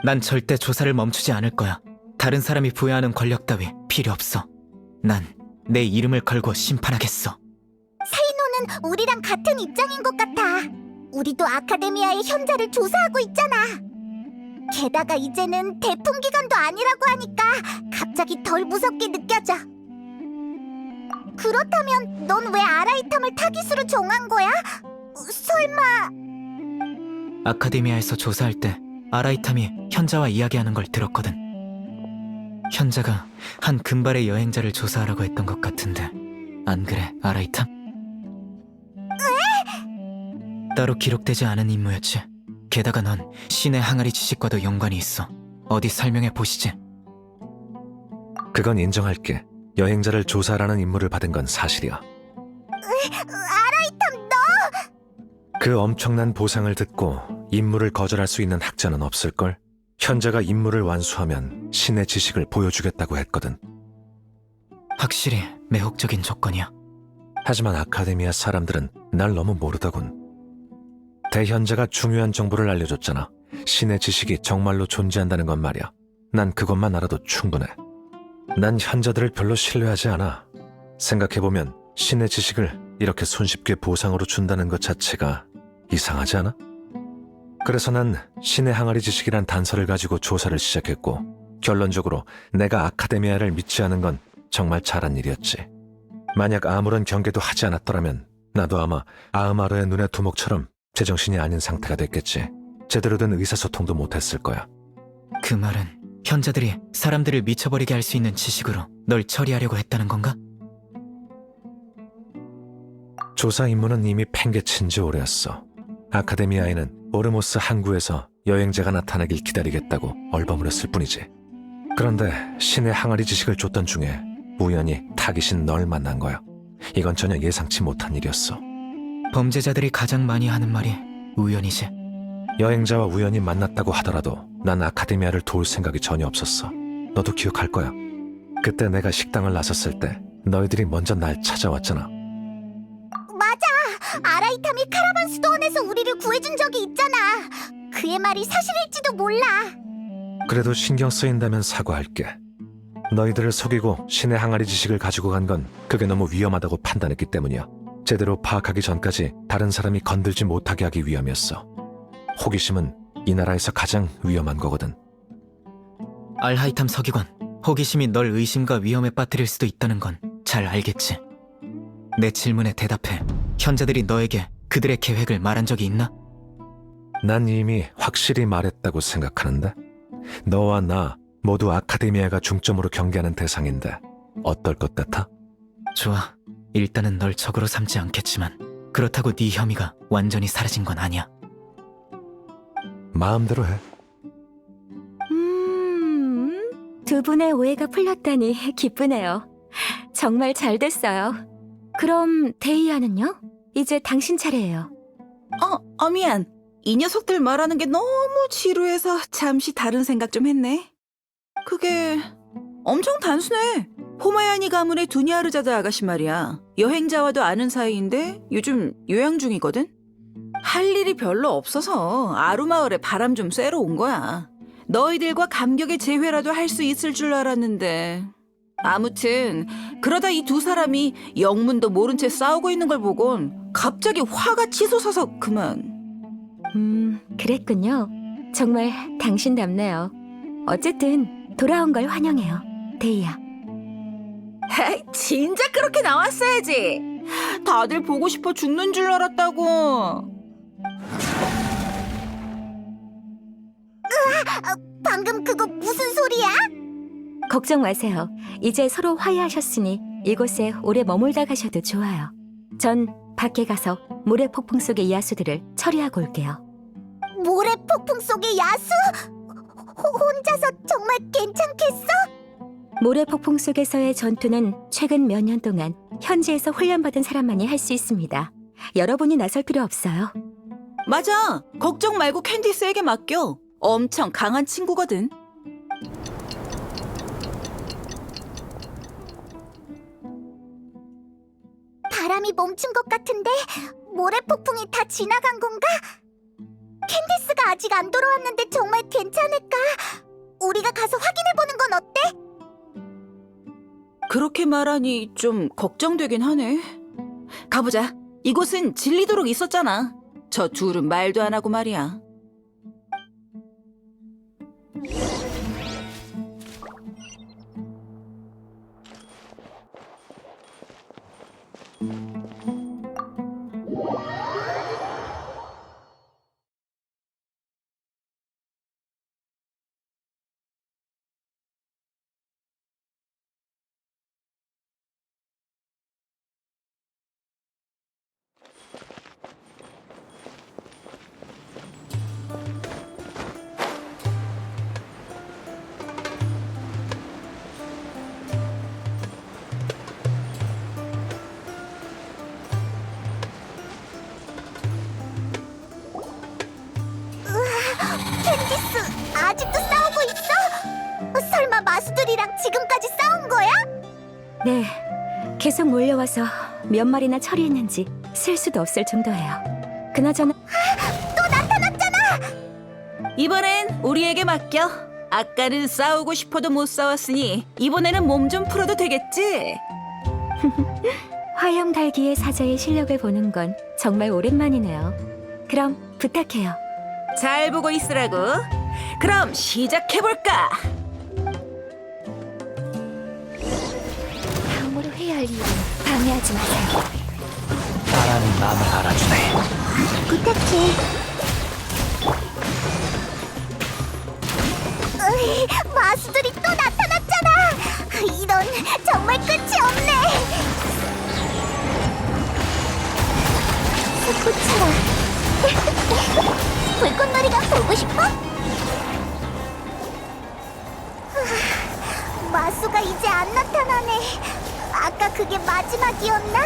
난 절대 조사를 멈추지 않을 거야. 다른 사람이 부여하는 권력 따위 필요 없어. 난 내 이름을 걸고 심판하겠어. 세이노는 우리랑 같은 입장인 것 같아. 우리도 아카데미아의 현자를 조사하고 있잖아. 게다가 이제는 대품기관도 아니라고 하니까 갑자기 덜 무섭게 느껴져. 그렇다면 넌 왜 아라이탐을 타깃으로 정한 거야? 설마... 아카데미아에서 조사할 때 아라이탐이 현자와 이야기하는 걸 들었거든. 현자가 한 금발의 여행자를 조사하라고 했던 것 같은데 안 그래, 아라이탐? 따로 기록되지 않은 임무였지. 게다가 넌 신의 항아리 지식과도 연관이 있어. 어디 설명해 보시지. 그건 인정할게. 여행자를 조사하라는 임무를 받은 건 사실이야. 아라이탐 너... 그 엄청난 보상을 듣고 임무를 거절할 수 있는 학자는 없을걸? 현자가 임무를 완수하면 신의 지식을 보여주겠다고 했거든. 확실히 매혹적인 조건이야. 하지만 아카데미아 사람들은 날 너무 모르더군. 대현자가 중요한 정보를 알려줬잖아. 신의 지식이 정말로 존재한다는 건 말이야. 난 그것만 알아도 충분해. 난 현자들을 별로 신뢰하지 않아. 생각해보면 신의 지식을 이렇게 손쉽게 보상으로 준다는 것 자체가 이상하지 않아? 그래서 난 신의 항아리 지식이란 단서를 가지고 조사를 시작했고 결론적으로 내가 아카데미아를 믿지 않은 건 정말 잘한 일이었지. 만약 아무런 경계도 하지 않았더라면 나도 아마 아흐마르의 눈의 두목처럼 제정신이 아닌 상태가 됐겠지. 제대로 된 의사소통도 못했을 거야. 그 말은 현자들이 사람들을 미쳐버리게 할 수 있는 지식으로 널 처리하려고 했다는 건가? 조사 임무는 이미 팽개친 지 오래였어. 아카데미아에는 오르모스 항구에서 여행자가 나타나길 기다리겠다고 얼버무렸을 뿐이지. 그런데 신의 항아리 지식을 쫓던 중에 우연히 타깃인 널 만난 거야. 이건 전혀 예상치 못한 일이었어. 범죄자들이 가장 많이 하는 말이 우연이지. 여행자와 우연히 만났다고 하더라도 난 아카데미아를 도울 생각이 전혀 없었어. 너도 기억할 거야. 그때 내가 식당을 나섰을 때 너희들이 먼저 날 찾아왔잖아. 맞아! 아라이탐이 카라반 수도원에서 우리를 구해준 적이 있잖아. 그의 말이 사실일지도 몰라. 그래도 신경 쓰인다면 사과할게. 너희들을 속이고 신의 항아리 지식을 가지고 간 건 그게 너무 위험하다고 판단했기 때문이야. 제대로 파악하기 전까지 다른 사람이 건들지 못하게 하기 위함이었어. 호기심은 이 나라에서 가장 위험한 거거든. 알하이탐 서기관, 호기심이 널 의심과 위험에 빠뜨릴 수도 있다는 건 잘 알겠지. 내 질문에 대답해. 현자들이 너에게 그들의 계획을 말한 적이 있나? 난 이미 확실히 말했다고 생각하는데. 너와 나 모두 아카데미아가 중점으로 경계하는 대상인데 어떨 것 같아? 좋아. 일단은 널 적으로 삼지 않겠지만 그렇다고 네 혐의가 완전히 사라진 건 아니야. 마음대로 해. 두 분의 오해가 풀렸다니 기쁘네요. 정말 잘 됐어요. 그럼 데이아는요? 이제 당신 차례예요. 미안. 이 녀석들 말하는 게 너무 지루해서 잠시 다른 생각 좀 했네. 그게 엄청 단순해. 포마야니 가문의 두니아르자드 아가씨 말이야. 여행자와도 아는 사이인데 요즘 요양 중이거든? 할 일이 별로 없어서 아루마을에 바람 좀 쐬러 온 거야. 너희들과 감격의 재회라도 할 수 있을 줄 알았는데. 아무튼 그러다 이 두 사람이 영문도 모른 채 싸우고 있는 걸 보곤 갑자기 화가 치솟아서 그만. 그랬군요. 정말 당신답네요. 어쨌든 돌아온 걸 환영해요, 데이아. 진작 그렇게 나왔어야지. 다들 보고 싶어 죽는 줄 알았다고. 방금 그거 무슨 소리야? 걱정 마세요. 이제 서로 화해하셨으니 이곳에 오래 머물다 가셔도 좋아요. 전 밖에 가서 모래 폭풍 속의 야수들을 처리하고 올게요. 모래 폭풍 속의 야수? 혼자서 정말 괜찮겠어? 모래 폭풍 속에서의 전투는 최근 몇 년 동안 현지에서 훈련받은 사람만이 할 수 있습니다. 여러분이 나설 필요 없어요. 맞아. 걱정 말고 캔디스에게 맡겨. 엄청 강한 친구거든. 바람이 멈춘 것 같은데 모래 폭풍이 다 지나간 건가? 캔디스가 아직 안 돌아왔는데 정말 괜찮을까? 우리가 가서 확인해보는 건 어때? 그렇게 말하니 좀 걱정되긴 하네. 가보자. 이곳은 질리도록 있었잖아. 저 둘은 말도 안 하고 말이야. 캔디스 아직도 싸우고 있어? 설마 마수들이랑 지금까지 싸운 거야? 네, 계속 몰려와서 몇 마리나 처리했는지 셀 수도 없을 정도예요. 그나저나 또 나타났잖아! 이번엔 우리에게 맡겨. 아까는 싸우고 싶어도 못 싸웠으니 이번에는 몸 좀 풀어도 되겠지? 화염 달기의 사자의 실력을 보는 건 정말 오랜만이네요. 그럼 부탁해요. 잘 보고 있으라고. 그럼 시작해볼까? 다음으로 회의할 일은 방해하지 마세요. 바람이 마음을 알아주네. 부탁해. 마수들이 또 나타났잖아. 이런 정말 끝이 없네. 불꽃처럼. 불꽃놀이가 보고 싶어? 마수가 이제 안 나타나네. 아까 그게 마지막이었나?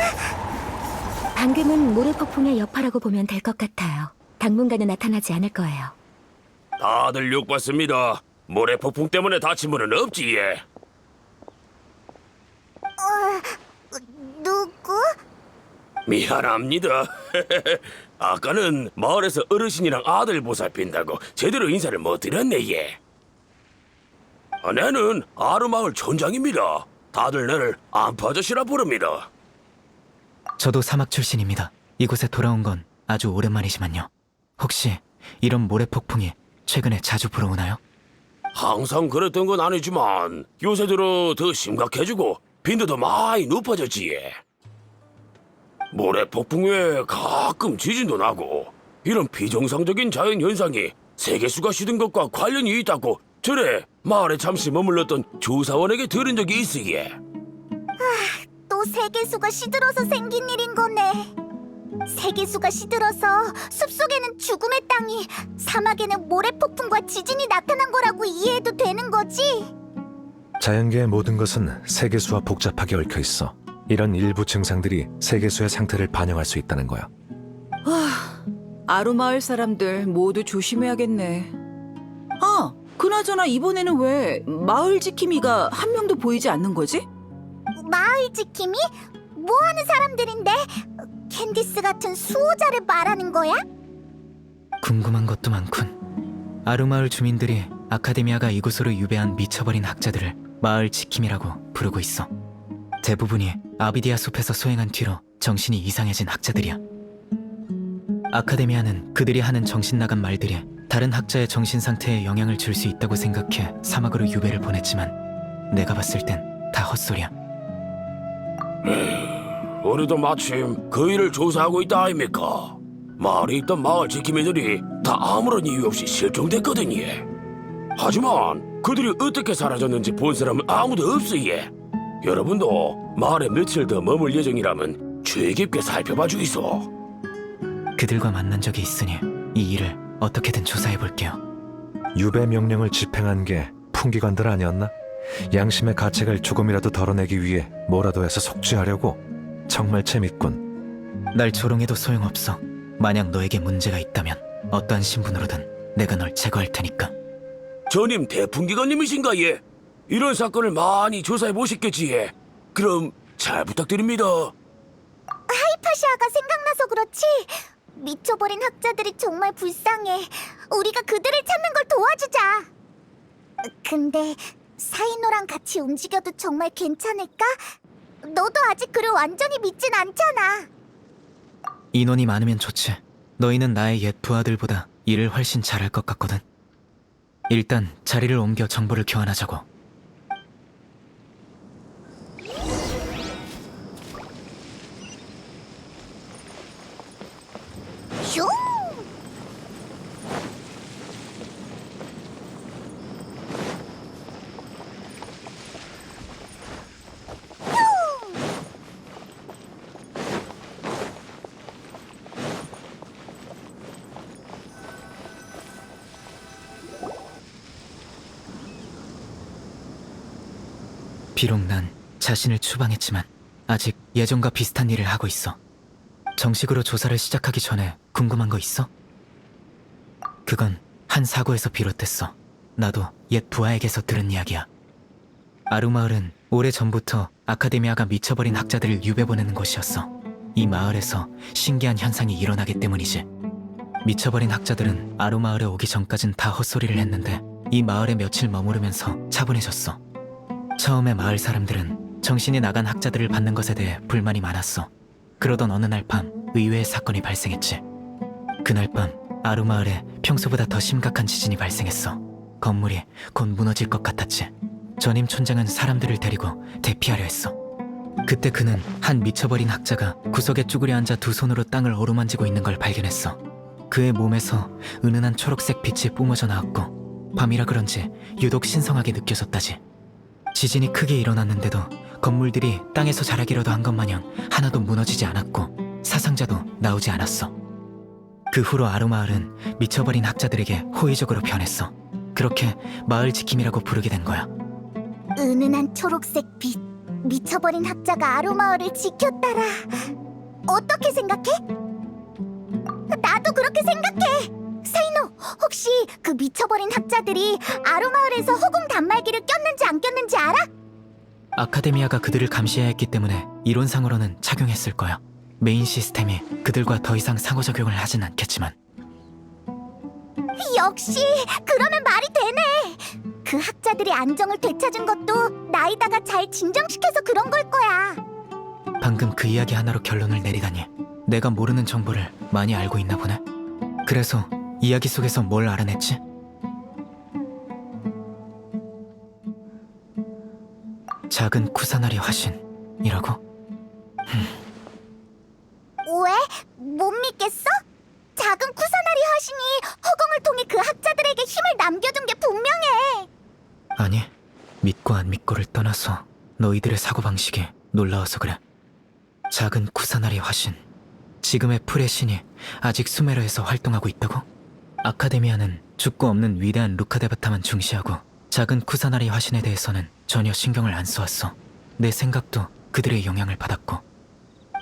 방금은 모래폭풍의 여파라고 보면 될 것 같아요. 당분간은 나타나지 않을 거예요. 다들 욕 받습니다. 모래폭풍 때문에 다친 분은 없지 예. 누구? 미안합니다. 아까는 마을에서 어르신이랑 아들 보살핀다고 제대로 인사를 못 드렸네 예. 나는 아루마을 촌장입니다. 다들 나를 안프 아저씨라 부릅니다. 저도 사막 출신입니다. 이곳에 돌아온 건 아주 오랜만이지만요. 혹시 이런 모래폭풍이 최근에 자주 불어오나요? 항상 그랬던 건 아니지만 요새 들어 더 심각해지고 빈도도 많이 높아졌지 예. 모래폭풍 외에 가끔 지진도 나고 이런 비정상적인 자연현상이 세계수가 시든 것과 관련이 있다고 전에 마을에 잠시 머물렀던 조사원에게 들은 적이 있으예. 또 세계수가 시들어서 생긴 일인 거네. 세계수가 시들어서 숲속에는 죽음의 땅이, 사막에는 모래폭풍과 지진이 나타난 거라고 이해해도 되는 거지? 자연계의 모든 것은 세계수와 복잡하게 얽혀 있어. 이런 일부 증상들이 세계수의 상태를 반영할 수 있다는 거야. 아루마을 사람들 모두 조심해야겠네. 아, 그나저나 이번에는 왜 마을 지킴이가 한 명도 보이지 않는 거지? 마을 지킴이? 뭐 하는 사람들인데? 캔디스 같은 수호자를 말하는 거야? 궁금한 것도 많군. 아루마을 주민들이 아카데미아가 이곳으로 유배한 미쳐버린 학자들을 마을 지킴이라고 부르고 있어. 대부분이 아비디아 숲에서 소행한 뒤로 정신이 이상해진 학자들이야. 아카데미아는 그들이 하는 정신 나간 말들이 다른 학자의 정신 상태에 영향을 줄 수 있다고 생각해 사막으로 유배를 보냈지만 내가 봤을 땐 다 헛소리야. 우리도 마침 그 일을 조사하고 있다 아닙니까? 마을에 있던 마을 지킴이들이 다 아무런 이유 없이 실종됐거든요. 하지만 그들이 어떻게 사라졌는지 본 사람은 아무도 없어요. 여러분도 마을에 며칠 더 머물 예정이라면 주의 깊게 살펴봐 주이소. 그들과 만난 적이 있으니 이 일을 어떻게든 조사해볼게요. 유배 명령을 집행한 게 풍기관들 아니었나? 양심의 가책을 조금이라도 덜어내기 위해 뭐라도 해서 속죄하려고. 정말 재밌군. 날 조롱해도 소용없어. 만약 너에게 문제가 있다면 어떠한 신분으로든 내가 널 제거할 테니까. 전임 대풍기관님이신가 예? 이런 사건을 많이 조사해 보셨겠지 예? 그럼 잘 부탁드립니다. 하이파시아가 생각나서 그렇지. 미쳐버린 학자들이 정말 불쌍해. 우리가 그들을 찾는 걸 도와주자. 근데 사이노랑 같이 움직여도 정말 괜찮을까? 너도 아직 그를 완전히 믿진 않잖아. 인원이 많으면 좋지. 너희는 나의 옛 부하들보다 일을 훨씬 잘할 것 같거든. 일단 자리를 옮겨 정보를 교환하자고. 슝! 비록 난 자신을 추방했지만 아직 예전과 비슷한 일을 하고 있어. 정식으로 조사를 시작하기 전에 궁금한 거 있어? 그건 한 사고에서 비롯됐어. 나도 옛 부하에게서 들은 이야기야. 아루마을은 오래전부터 아카데미아가 미쳐버린 학자들을 유배 보내는 곳이었어. 이 마을에서 신기한 현상이 일어나기 때문이지. 미쳐버린 학자들은 아루마을에 오기 전까진 다 헛소리를 했는데 이 마을에 며칠 머무르면서 차분해졌어. 처음에 마을 사람들은 정신이 나간 학자들을 받는 것에 대해 불만이 많았어. 그러던 어느 날 밤 의외의 사건이 발생했지. 그날 밤 아루마을에 평소보다 더 심각한 지진이 발생했어. 건물이 곧 무너질 것 같았지. 전임 촌장은 사람들을 데리고 대피하려 했어. 그때 그는 한 미쳐버린 학자가 구석에 쭈그려 앉아 두 손으로 땅을 어루만지고 있는 걸 발견했어. 그의 몸에서 은은한 초록색 빛이 뿜어져 나왔고 밤이라 그런지 유독 신성하게 느껴졌다지. 지진이 크게 일어났는데도 건물들이 땅에서 자라기라도 한 것 마냥 하나도 무너지지 않았고 사상자도 나오지 않았어. 그 후로 아루마을은 미쳐버린 학자들에게 호의적으로 변했어. 그렇게 마을 지킴이라고 부르게 된 거야. 은은한 초록색 빛, 미쳐버린 학자가 아로마을을 지켰다라. 어떻게 생각해? 나도 그렇게 생각해. 사이노, 혹시 그 미쳐버린 학자들이 아로마을에서 허공 단말기를 꼈는지 안 꼈는지 알아? 아카데미아가 그들을 감시해야 했기 때문에 이론상으로는 착용했을 거야. 메인 시스템이 그들과 더 이상 상호작용을 하진 않겠지만. 역시 그러면 말이 되네. 그 학자들이 안정을 되찾은 것도 나이다가 잘 진정시켜서 그런 걸 거야. 방금 그 이야기 하나로 결론을 내리다니. 내가 모르는 정보를 많이 알고 있나 보네. 그래서 이야기 속에서 뭘 알아냈지? 작은 쿠사나리 화신이라고? 왜? 못 믿겠어? 작은 쿠사나리 화신이 허공을 통해 그 학자들에게 힘을 남겨준 게 분명해. 아니, 믿고 안 믿고를 떠나서 너희들의 사고방식이 놀라워서 그래. 작은 쿠사나리 화신, 지금의 풀의 신이 아직 수메르에서 활동하고 있다고? 아카데미아는 죽고 없는 위대한 루카데바타만 중시하고 작은 쿠사나리 화신에 대해서는 전혀 신경을 안 써왔어. 내 생각도 그들의 영향을 받았고.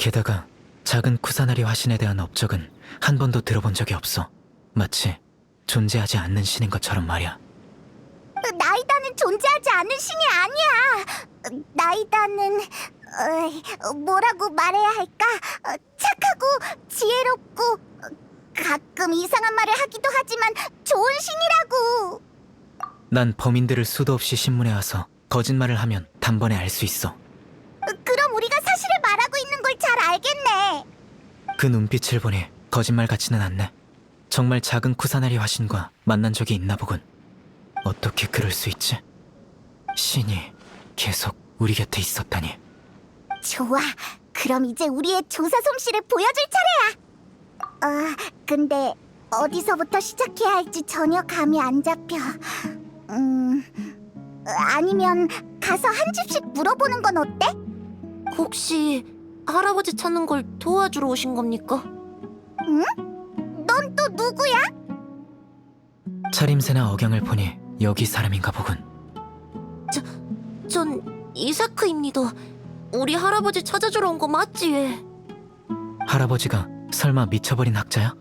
게다가 작은 쿠사나리 화신에 대한 업적은 한 번도 들어본 적이 없어. 마치 존재하지 않는 신인 것처럼 말이야. 나이다는 존재하지 않는 신이 아니야. 나이다는 뭐라고 말해야 할까? 착하고 지혜롭고 가끔 이상한 말을 하기도 하지만 좋은 신이라고. 난 범인들을 수도 없이 신문에 와서 거짓말을 하면 단번에 알 수 있어. 그럼 우리가 사실을 말하고 있는 걸 잘 알겠네. 그 눈빛을 보니 거짓말 같지는 않네. 정말 작은 쿠사나리 화신과 만난 적이 있나 보군. 어떻게 그럴 수 있지? 신이 계속 우리 곁에 있었다니. 좋아. 그럼 이제 우리의 조사 솜씨를 보여줄 차례야. 근데 어디서부터 시작해야 할지 전혀 감이 안 잡혀. 아니면 가서 한 집씩 물어보는 건 어때? 혹시 할아버지 찾는 걸 도와주러 오신 겁니까? 응? 넌 또 누구야? 차림새나 억양을 보니 여기 사람인가 보군. 전 이사크입니다. 우리 할아버지 찾아주러 온 거 맞지? 할아버지가 설마 미쳐버린 학자야?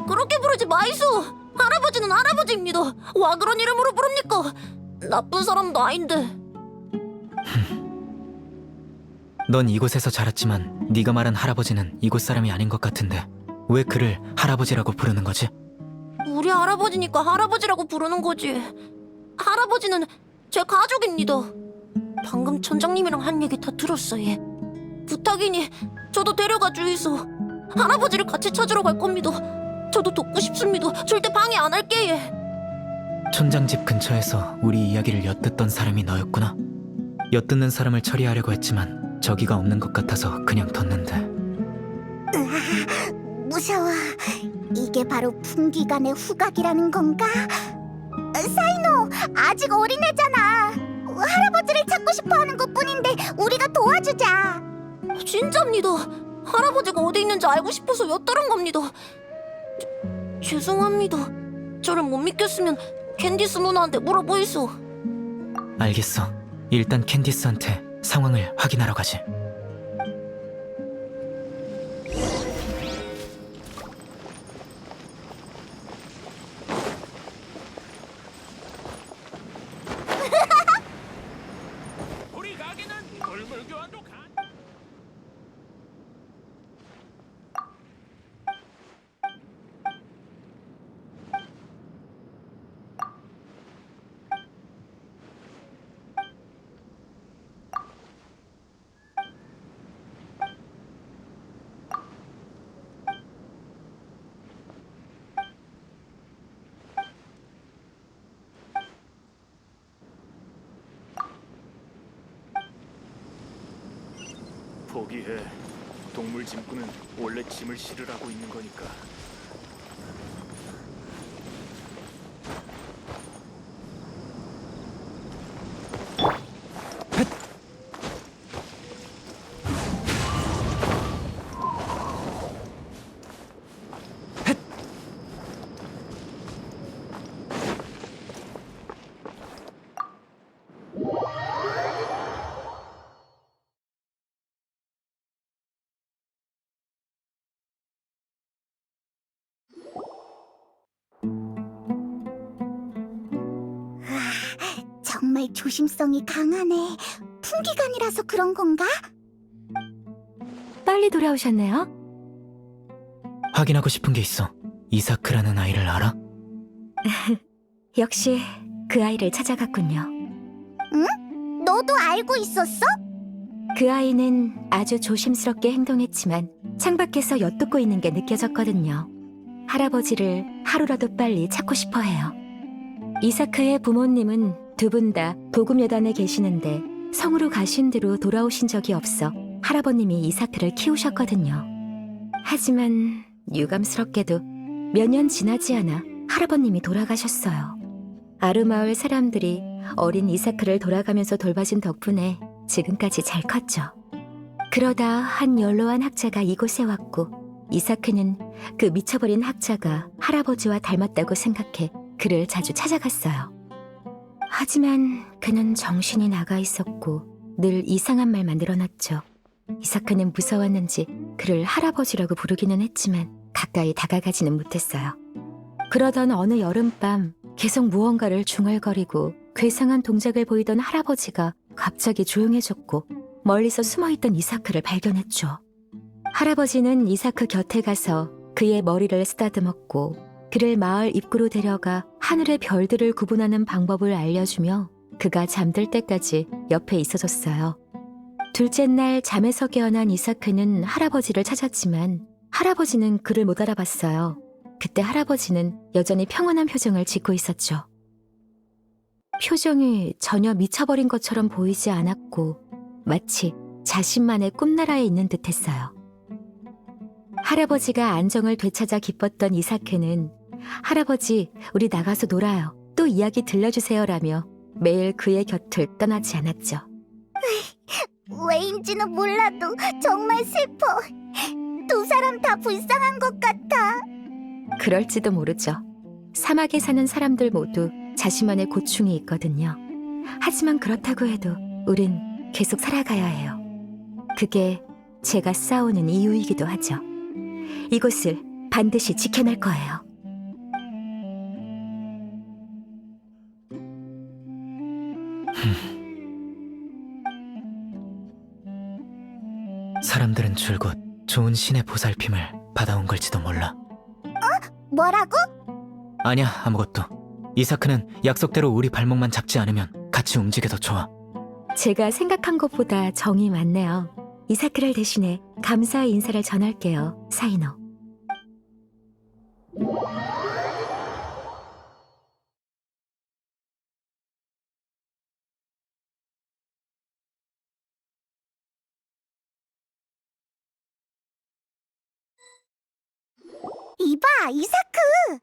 그렇게 부르지 마이소. 할아버지는 할아버지입니다. 와 그런 이름으로 부릅니까? 나쁜 사람도 아닌데. 넌 이곳에서 자랐지만 네가 말한 할아버지는 이곳 사람이 아닌 것 같은데 왜 그를 할아버지라고 부르는 거지? 우리 할아버지니까 할아버지라고 부르는 거지. 할아버지는 제 가족입니다. 방금 촌장님이랑 한 얘기 다 들었어요. 부탁이니 저도 데려가 주이소. 할아버지를 같이 찾으러 갈 겁니다. 저도 돕고 싶습니다. 절대 방해 안 할게요. 촌장 집 근처에서 우리 이야기를 엿듣던 사람이 너였구나. 엿듣는 사람을 처리하려고 했지만 저기가 없는 것 같아서 그냥 뒀는데. 무서워. 이게 바로 풍기간의 후각이라는 건가? 사이노, 아직 어린애잖아. 할아버지를 찾고 싶어하는 것뿐인데 우리가 도와주자. 진짜입니다. 할아버지가 어디 있는지 알고 싶어서 엿들은 겁니다. 죄송합니다. 저를 못 믿겠으면 캔디스 누나한테 물어보이소. 알겠어. 일단 캔디스한테 상황을 확인하러 가지. 우리 가게는 물물 교환도 가. 포기해. 동물 짐꾼은 원래 짐을 실으라고 있는 거니까. 정말 조심성이 강하네. 풍기관이라서 그런 건가? 빨리 돌아오셨네요. 확인하고 싶은 게 있어. 이사크라는 아이를 알아? 역시 그 아이를 찾아갔군요. 너도 알고 있었어? 그 아이는 아주 조심스럽게 행동했지만 창밖에서 엿듣고 있는 게 느껴졌거든요. 할아버지를 하루라도 빨리 찾고 싶어 해요. 이사크의 부모님은 두 분 다 보급여단에 계시는데 성으로 가신 뒤로 돌아오신 적이 없어 할아버님이 이사크를 키우셨거든요. 하지만 유감스럽게도 몇 년 지나지 않아 할아버님이 돌아가셨어요. 아르마을 사람들이 어린 이사크를 돌아가면서 돌봐준 덕분에 지금까지 잘 컸죠. 그러다 한 연로한 학자가 이곳에 왔고 이사크는 그 미쳐버린 학자가 할아버지와 닮았다고 생각해 그를 자주 찾아갔어요. 하지만 그는 정신이 나가 있었고 늘 이상한 말만 늘어났죠. 이사크는 무서웠는지 그를 할아버지라고 부르기는 했지만 가까이 다가가지는 못했어요. 그러던 어느 여름밤 계속 무언가를 중얼거리고 괴상한 동작을 보이던 할아버지가 갑자기 조용해졌고 멀리서 숨어있던 이사크를 발견했죠. 할아버지는 이사크 곁에 가서 그의 머리를 쓰다듬었고 그를 마을 입구로 데려가 하늘의 별들을 구분하는 방법을 알려주며 그가 잠들 때까지 옆에 있어줬어요. 둘째 날 잠에서 깨어난 이사크는 할아버지를 찾았지만 할아버지는 그를 못 알아봤어요. 그때 할아버지는 여전히 평온한 표정을 짓고 있었죠. 표정이 전혀 미쳐버린 것처럼 보이지 않았고 마치 자신만의 꿈나라에 있는 듯했어요. 할아버지가 안정을 되찾아 기뻤던 이사크는 할아버지, 우리 나가서 놀아요. 또 이야기 들려주세요라며 매일 그의 곁을 떠나지 않았죠. 왜인지는 몰라도 정말 슬퍼. 두 사람 다 불쌍한 것 같아. 그럴지도 모르죠. 사막에 사는 사람들 모두 자신만의 고충이 있거든요. 하지만 그렇다고 해도 우린 계속 살아가야 해요. 그게 제가 싸우는 이유이기도 하죠. 이곳을 반드시 지켜낼 거예요. 사람들은 줄곧 좋은 신의 보살핌을 받아온 걸지도 몰라. 뭐라고? 아니야, 아무것도. 이사크는 약속대로 우리 발목만 잡지 않으면 같이 움직여도 좋아. 제가 생각한 것보다 정이 많네요. 이사크를 대신해 감사의 인사를 전할게요, 사이노. 이봐, 이사크!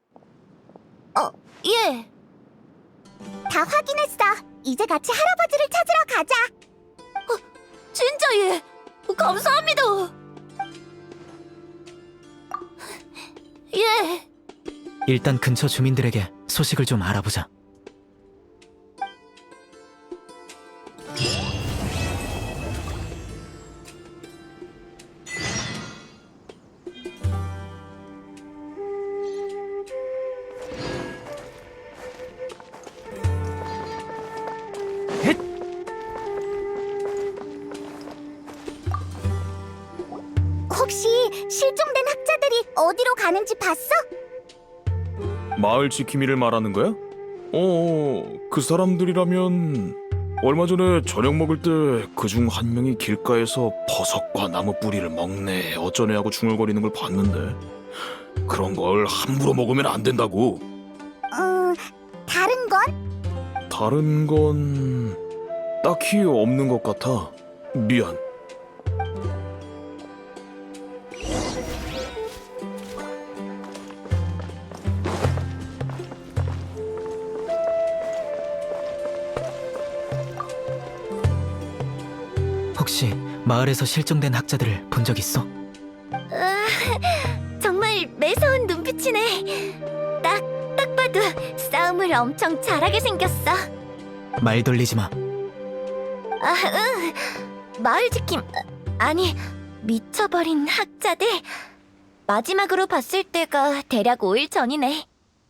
예. 다 확인했어. 이제 같이 할아버지를 찾으러 가자. 진짜 예. 감사합니다. 예. 일단 근처 주민들에게 소식을 좀 알아보자. 혹시 실종된 학자들이 어디로 가는지 봤어? 마을 지킴이를 말하는 거야? 그 사람들이라면 얼마 전에 저녁 먹을 때 그중 한 명이 길가에서 버섯과 나무 뿌리를 먹네 어쩌네 하고 중얼거리는 걸 봤는데 그런 걸 함부로 먹으면 안 된다고. 다른 건? 다른 건 딱히 없는 것 같아. 미안. 혹시 마을에서 실종된 학자들을 본 적 있어? 정말 매서운 눈빛이네. 딱 봐도 싸움을 엄청 잘하게 생겼어. 말 돌리지 마. 마을 지킴, 아니 미쳐버린 학자들. 마지막으로 봤을 때가 대략 5일 전이네.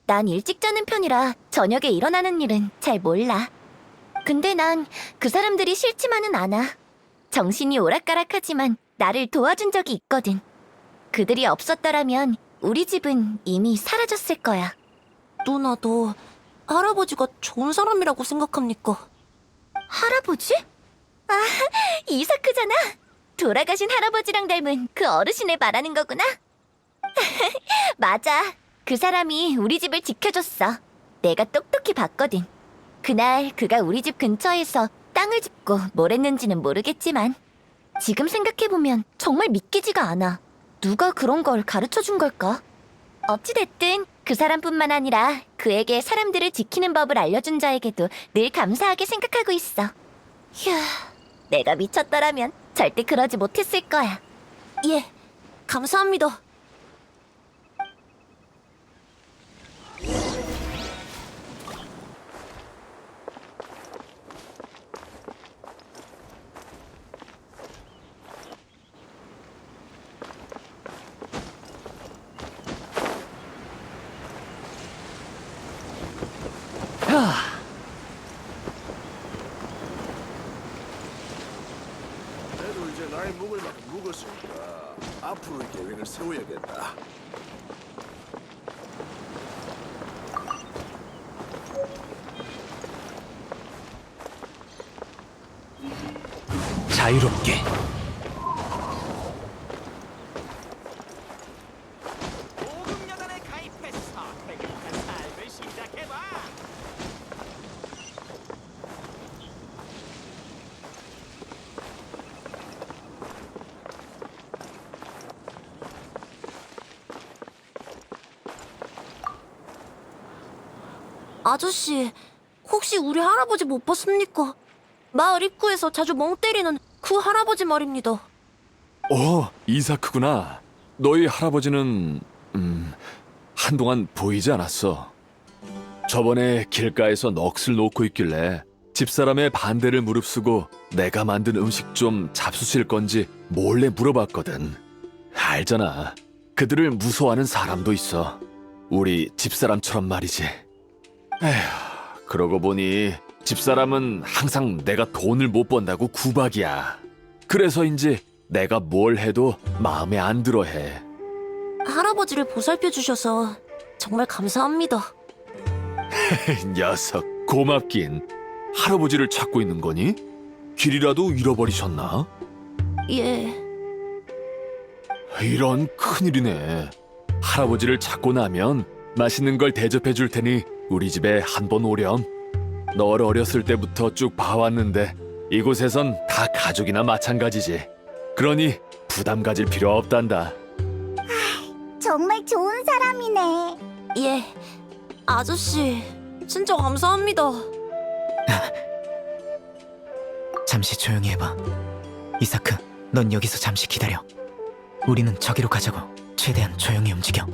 난 일찍 자는 편이라 저녁에 일어나는 일은 잘 몰라. 근데 난 그 사람들이 싫지만은 않아. 정신이 오락가락하지만 나를 도와준 적이 있거든. 그들이 없었더라면 우리 집은 이미 사라졌을 거야. 누나, 너 할아버지가 좋은 사람이라고 생각합니까? 할아버지? 아, 이사크잖아. 돌아가신 할아버지랑 닮은 그 어르신을 말하는 거구나. 맞아. 그 사람이 우리 집을 지켜줬어. 내가 똑똑히 봤거든. 그날 그가 우리 집 근처에서 땅을 짚고 뭘 했는지는 모르겠지만 지금 생각해보면 정말 믿기지가 않아. 누가 그런 걸 가르쳐준 걸까? 어찌됐든 그 사람뿐만 아니라 그에게 사람들을 지키는 법을 알려준 자에게도 늘 감사하게 생각하고 있어. 휴, 내가 미쳤더라면 절대 그러지 못했을 거야. 예, 감사합니다. 그래도 이제 나이 먹을 만큼 먹었으니까 앞으로의 계획을 세워야겠다. 자유롭게. 보급여단에 가입했어. 행복한 삶을 시작해봐. 아저씨, 혹시 우리 할아버지 못 봤습니까? 마을 입구에서 자주 멍 때리는 그 할아버지 말입니다. 이사크구나. 너희 할아버지는 한동안 보이지 않았어. 저번에 길가에서 넋을 놓고 있길래 집사람의 반대를 무릅쓰고 내가 만든 음식 좀 잡수실 건지 몰래 물어봤거든. 알잖아. 그들을 무서워하는 사람도 있어. 우리 집사람처럼 말이지. 에휴, 그러고 보니 집사람은 항상 내가 돈을 못 번다고 구박이야. 그래서인지 내가 뭘 해도 마음에 안 들어 해. 할아버지를 보살펴 주셔서 정말 감사합니다. 녀석, 고맙긴. 할아버지를 찾고 있는 거니? 길이라도 잃어버리셨나? 예. 이런 큰일이네. 할아버지를 찾고 나면 맛있는 걸 대접해 줄 테니 우리 집에 한번 오렴. 널 어렸을 때부터 쭉 봐왔는데 이곳에선 다 가족이나 마찬가지지. 그러니 부담 가질 필요 없단다. 정말 좋은 사람이네. 예. 아저씨, 진짜 감사합니다. 잠시 조용히 해봐. 이사크, 넌 여기서 잠시 기다려. 우리는 저기로 가자고. 최대한 조용히 움직여.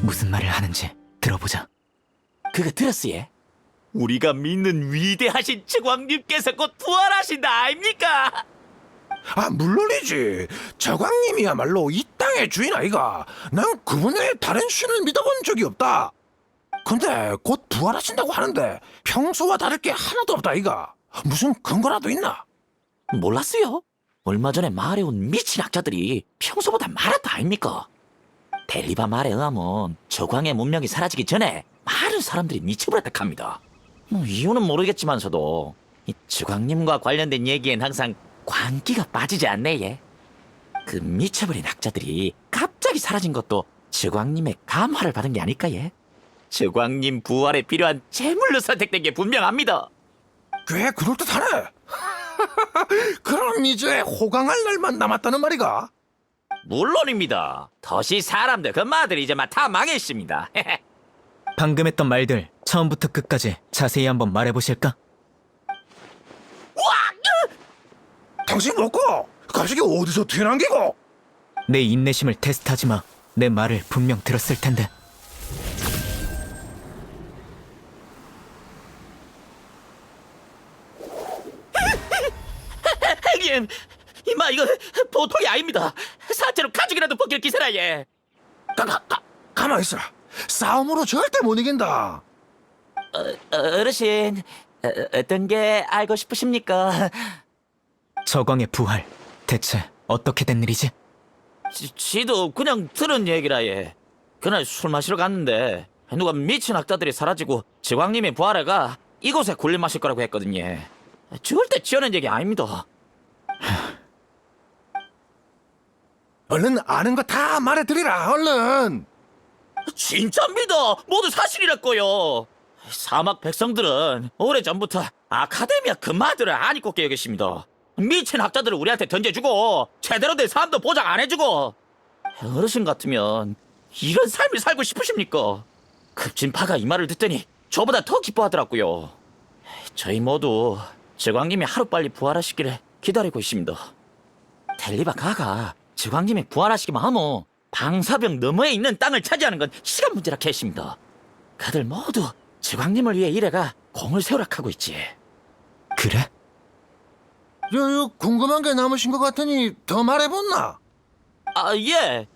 무슨 말을 하는지 들어보자. 그거 들었어, 예? 우리가 믿는 위대하신 츠광님께서 곧 부활하신다 아닙니까? 아, 물론이지. 저광님이야말로 이 땅의 주인 아이가. 난 그분 외에 다른 신을 믿어본 적이 없다. 근데 곧 부활하신다고 하는데 평소와 다를 게 하나도 없다 아이가. 무슨 근거라도 있나? 몰랐어요. 얼마 전에 마을에 온 미친 학자들이 평소보다 많았다 아닙니까? 델리바 말에 의하면 저광의 문명이 사라지기 전에 많은 사람들이 미쳐버렸다 합니다. 이유는 모르겠지만서도 이 저광님과 관련된 얘기엔 항상 광기가 빠지지 않네. 예. 그 미쳐버린 학자들이 갑자기 사라진 것도 저광님의 감화를 받은 게 아닐까. 예. 저광님 부활에 필요한 제물로 선택된 게 분명합니다. 꽤 그럴듯하네. 그럼 이제 호강할 날만 남았다는 말이가? 물론입니다. 덫이 사람들 그 마들 이제 막 다 망했습니다. 방금 했던 말들 처음부터 끝까지 자세히 한번 말해보실까? 당신 먹고 갑자기 어디서 튀어난 기고? 내 인내심을 테스트하지 마. 내 말을 분명 들었을 텐데. 형님, 이마 이거 보통이 아닙니다. 사체로 가죽이라도 벗길 기세라 얘. 가만 있어. 싸움으로 절대 못 이긴다. 어르신, 어떤 게 알고 싶으십니까? 저광의 부활. 대체 어떻게 된 일이지? 지도 그냥 들은 얘기라 얘. 그날 술 마시러 갔는데 누가 미친 학자들이 사라지고 지광님이 부활해가 이곳에 굴림 마실 거라고 했거든요. 절대 지어낸 얘기 아닙니다. 얼른 아는 거 다 말해드리라. 얼른. 진짜입니다. 모두 사실이랄거요. 사막 백성들은 오래전부터 아카데미아 금마들을 안 입고 깨어 계십니다. 미친 학자들을 우리한테 던져주고 제대로 된 삶도 보장 안 해주고. 어르신 같으면 이런 삶을 살고 싶으십니까? 급진파가 이 말을 듣더니 저보다 더 기뻐하더라고요. 저희 모두 지광님이 하루빨리 부활하시기를 기다리고 있습니다. 델리바 가가 지광님이 부활하시기만 하면 방사병 너머에 있는 땅을 차지하는 건 시간 문제라 했습니다. 그들 모두 지광님을 위해 일해가 공을 세우라 하고 있지. 그래? 궁금한 게 남으신 것 같으니 더 말해본나? 아, 예.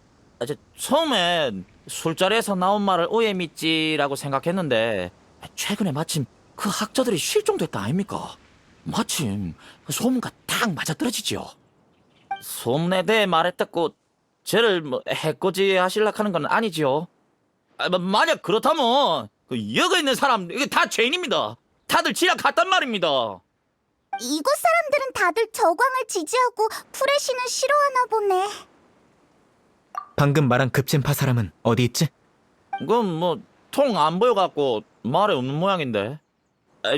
처음엔 술자리에서 나온 말을 오해 믿지라고 생각했는데 최근에 마침 그 학자들이 실종됐다 아닙니까? 마침 소문과 딱 맞아떨어지지요. 소문에 대해 말했다고 쟤를 해코지 하실라 하는 건 아니지요. 만약 그렇다면 그 여기 있는 사람 이게 다 죄인입니다. 다들 지하 갔단 말입니다. 이곳 사람들은 다들 저광을 지지하고 프레시는 싫어하나 보네. 방금 말한 급진파 사람은 어디 있지? 그건 통 안 보여갖고 말에 없는 모양인데.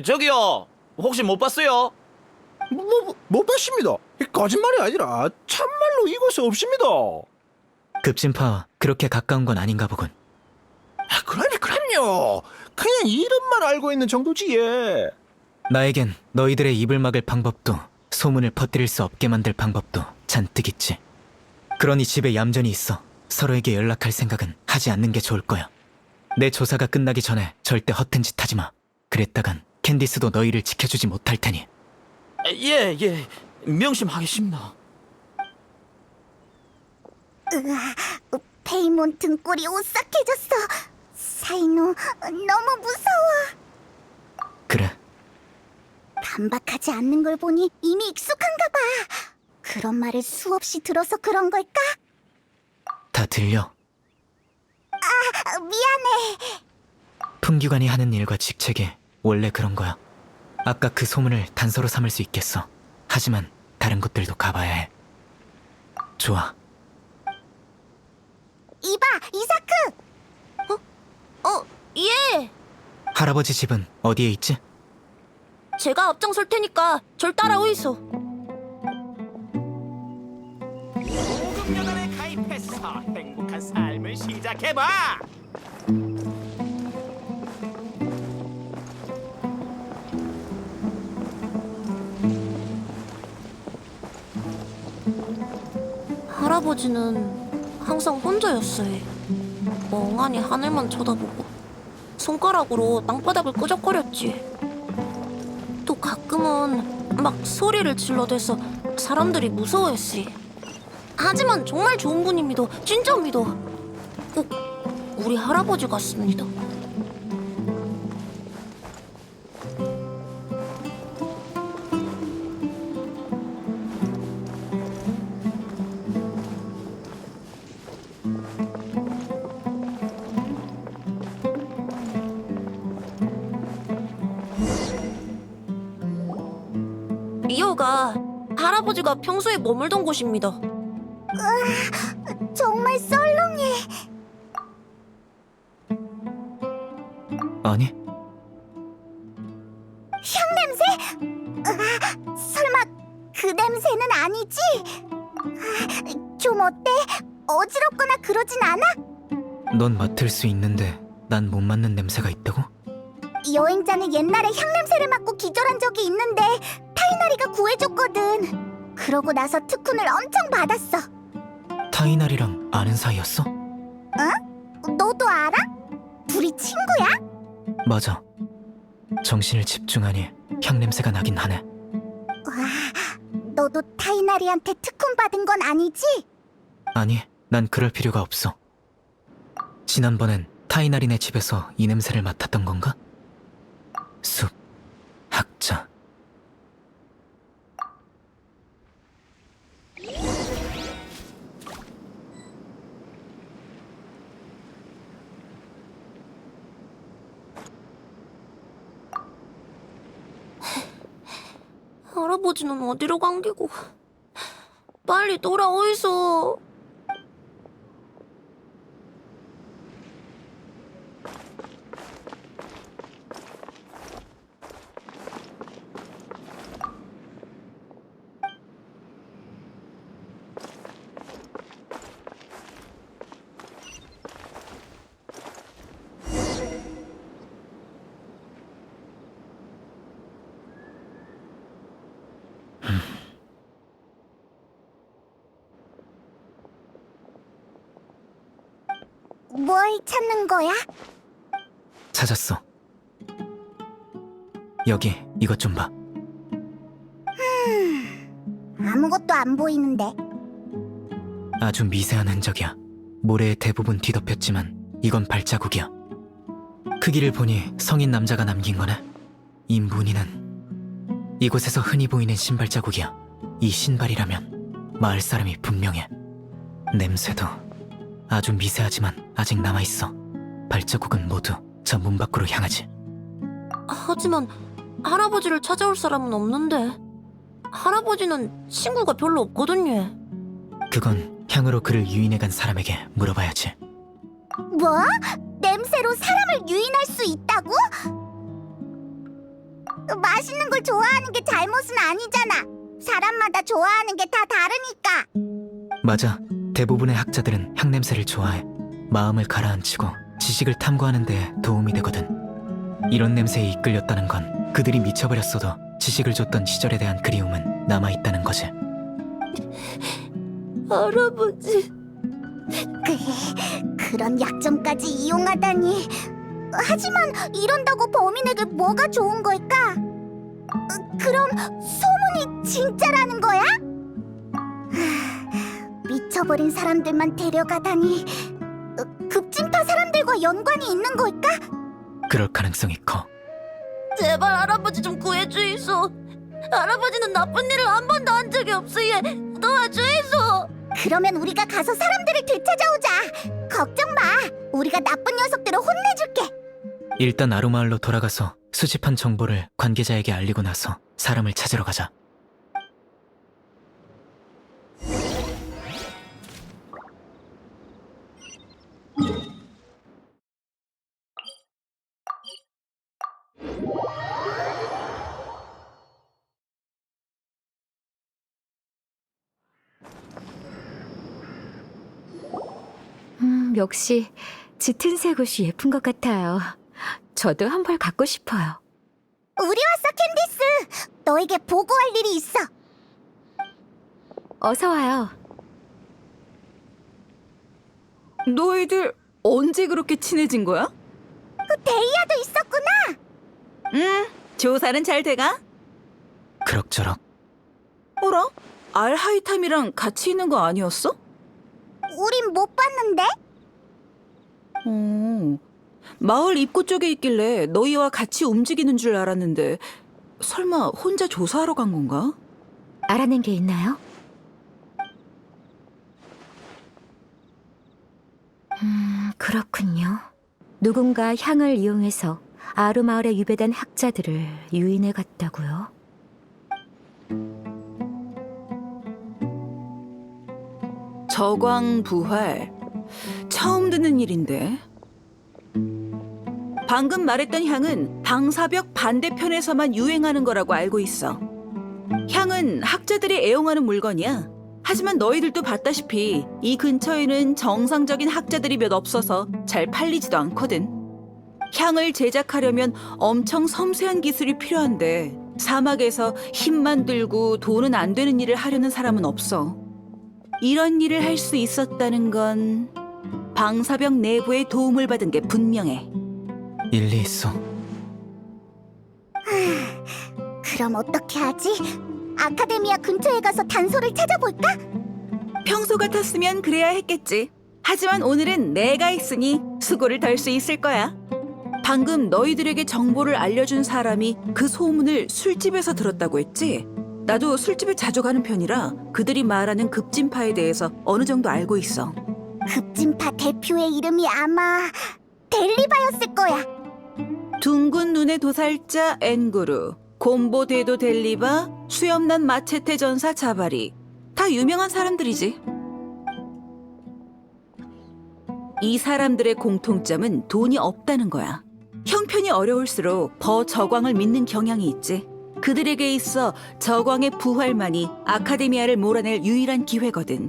저기요, 혹시 못 봤어요? 못 봤습니다. 거짓말이 아니라 참말로 이곳에 없습니다. 급진파 그렇게 가까운 건 아닌가 보군. 그럼요. 그냥 이름만 알고 있는 정도지 예. 나에겐 너희들의 입을 막을 방법도 소문을 퍼뜨릴 수 없게 만들 방법도 잔뜩 있지. 그러니 집에 얌전히 있어. 서로에게 연락할 생각은 하지 않는 게 좋을 거야. 내 조사가 끝나기 전에 절대 허튼 짓 하지 마. 그랬다간 캔디스도 너희를 지켜주지 못할 테니. 예, 명심하겠습니다. 페이몬 등골이 오싹해졌어. 사이노, 너무 무서워. 그래, 반박하지 않는 걸 보니 이미 익숙한가 봐. 그런 말을 수없이 들어서 그런 걸까? 다 들려. 미안해. 품기관이 하는 일과 직책이 원래 그런 거야. 아까 그 소문을 단서로 삼을 수 있겠어. 하지만 다른 곳들도 가봐야 해. 좋아. 이봐, 이사크! 예. 할아버지 집은 어디에 있지? 제가 앞장설 테니까 절 따라오이소. 보급연합에 가입해서 행복한 삶을 시작해봐. 할아버지는 항상 혼자였어요. 멍하니 하늘만 쳐다보고 손가락으로 땅바닥을 끄적거렸지. 또 가끔은 막 소리를 질러대서 사람들이 무서워했지. 하지만 정말 좋은 분입니다. 진짜입니다. 꼭 우리 할아버지 같습니다. 이호가 할아버지가 평소에 머물던 곳입니다. 정말 썰렁해. 아니, 설마 그 냄새는 아니지? 좀 어때? 어지럽거나 그러진 않아? 넌 맡을 수 있는데 난 못 맡는 냄새가 있다고? 여행자는 옛날에 향냄새를 맡고 기절한 적이 있는데 타이나리가 구해줬거든. 그러고 나서 특훈을 엄청 받았어. 타이날이랑 아는 사이였어? 너도 알아? 둘이 친구야? 맞아. 정신을 집중하니 향냄새가 나긴 하네. 와, 너도 타이나리한테 특훈 받은 건 아니지? 아니, 난 그럴 필요가 없어. 지난번엔 타이나리네 집에서 이 냄새를 맡았던 건가? 숲, 학자. 할아버지는 어디로 감기고? 빨리 돌아오이소. 뭘 찾는 거야? 찾았어. 여기, 이것 좀 봐. 아무것도 안 보이는데. 아주 미세한 흔적이야. 모래의 대부분 뒤덮였지만 이건 발자국이야. 크기를 보니 성인 남자가 남긴 거네. 이 무늬는 이곳에서 흔히 보이는 신발 자국이야. 이 신발이라면 마을 사람이 분명해. 냄새도 아주 미세하지만 아직 남아있어. 발자국은 모두 저 문 밖으로 향하지. 하지만 할아버지를 찾아올 사람은 없는데. 할아버지는 친구가 별로 없거든요. 그건 향으로 그를 유인해간 사람에게 물어봐야지. 뭐? 냄새로 사람을 유인할 수 있다고? 맛있는 걸 좋아하는 게 잘못은 아니잖아. 사람마다 좋아하는 게 다 다르니까. 맞아. 대부분의 학자들은 향냄새를 좋아해. 마음을 가라앉히고 지식을 탐구하는 데 도움이 되거든. 이런 냄새에 이끌렸다는 건 그들이 미쳐버렸어도 지식을 줬던 시절에 대한 그리움은 남아있다는 거지. 할아버지. 그런 약점까지 이용하다니. 하지만 이런다고 범인에게 뭐가 좋은 걸까? 그럼 소문이 진짜라는 거야? 미쳐버린 사람들만 데려가다니. 급진파 사람들과 연관이 있는 걸까? 그럴 가능성이 커. 제발 할아버지 좀 구해주이소. 할아버지는 나쁜 일을 한 번도 한 적이 없으예. 도와주이소. 그러면 우리가 가서 사람들을 되찾아오자. 걱정 마. 우리가 나쁜 녀석들을 혼내줄게. 일단 아루마을로 돌아가서 수집한 정보를 관계자에게 알리고 나서 사람을 찾으러 가자. 역시 짙은 색 옷이 예쁜 것 같아요. 저도 한 벌 갖고 싶어요. 우리 왔어, 캔디스. 너에게 보고할 일이 있어. 어서 와요. 너희들 언제 그렇게 친해진 거야? 데이아도 있었구나. 조사는 잘 돼가? 그럭저럭. 어라? 알하이탐이랑 같이 있는 거 아니었어? 우린 못 봤는데. 마을 입구 쪽에 있길래 너희와 같이 움직이는 줄 알았는데 설마 혼자 조사하러 간 건가? 알아낸 게 있나요? 그렇군요. 누군가 향을 이용해서 아루마을에 유배된 학자들을 유인해 갔다고요? 저광부활. 처음 듣는 일인데. 방금 말했던 향은 방사벽 반대편에서만 유행하는 거라고 알고 있어. 향은 학자들이 애용하는 물건이야. 하지만 너희들도 봤다시피 이 근처에는 정상적인 학자들이 몇 없어서 잘 팔리지도 않거든. 향을 제작하려면 엄청 섬세한 기술이 필요한데 사막에서 힘만 들고 돈은 안 되는 일을 하려는 사람은 없어. 이런 일을 할 수 있었다는 건 방사병 내부의 도움을 받은 게 분명해. 일리 있어. 그럼 어떻게 하지? 아카데미아 근처에 가서 단서를 찾아볼까? 평소 같았으면 그래야 했겠지. 하지만 오늘은 내가 있으니 수고를 덜 수 있을 거야. 방금 너희들에게 정보를 알려준 사람이 그 소문을 술집에서 들었다고 했지? 나도 술집에 자주 가는 편이라 그들이 말하는 급진파에 대해서 어느 정도 알고 있어. 급진파 대표의 이름이 아마 델리바였을 거야. 둥근 눈의 도살자 앵구르, 곰보 대도 델리바, 수염난 마체테 전사 자바리. 다 유명한 사람들이지. 이 사람들의 공통점은 돈이 없다는 거야. 형편이 어려울수록 더 저광을 믿는 경향이 있지. 그들에게 있어 저광의 부활만이 아카데미아를 몰아낼 유일한 기회거든.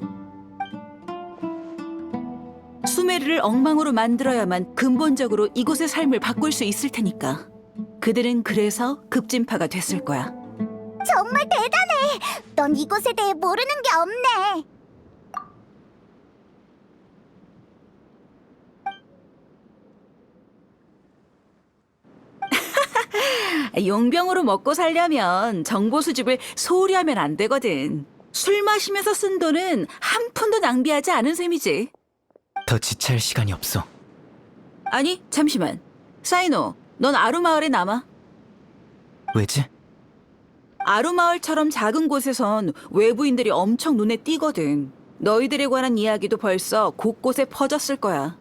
수메르를 엉망으로 만들어야만 근본적으로 이곳의 삶을 바꿀 수 있을 테니까. 그들은 그래서 급진파가 됐을 거야. 정말 대단해. 넌 이곳에 대해 모르는 게 없네. 용병으로 먹고 살려면 정보 수집을 소홀히 하면 안 되거든. 술 마시면서 쓴 돈은 한 푼도 낭비하지 않은 셈이지. 더 지체할 시간이 없어. 아니, 잠시만. 사이노, 넌 아루마을에 남아. 왜지? 아루마을처럼 작은 곳에선 외부인들이 엄청 눈에 띄거든. 너희들에 관한 이야기도 벌써 곳곳에 퍼졌을 거야.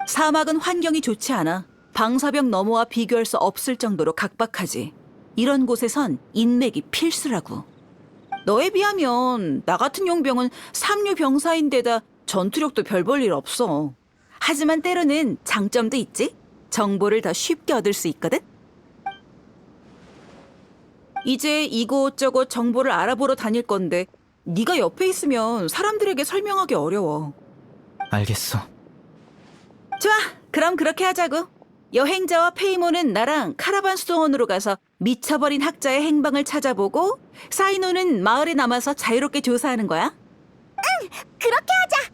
사막은 환경이 좋지 않아. 방사병 너머와 비교할 수 없을 정도로 각박하지. 이런 곳에선 인맥이 필수라고. 너에 비하면 나 같은 용병은 삼류 병사인데다 전투력도 별 볼 일 없어. 하지만 때로는 장점도 있지. 정보를 더 쉽게 얻을 수 있거든. 이제 이곳저곳 정보를 알아보러 다닐 건데 네가 옆에 있으면 사람들에게 설명하기 어려워. 알겠어. 좋아, 그럼 그렇게 하자고. 여행자와 페이모는 나랑 카라반 수도원으로 가서 미쳐버린 학자의 행방을 찾아보고, 사이노는 마을에 남아서 자유롭게 조사하는 거야. 그렇게 하자.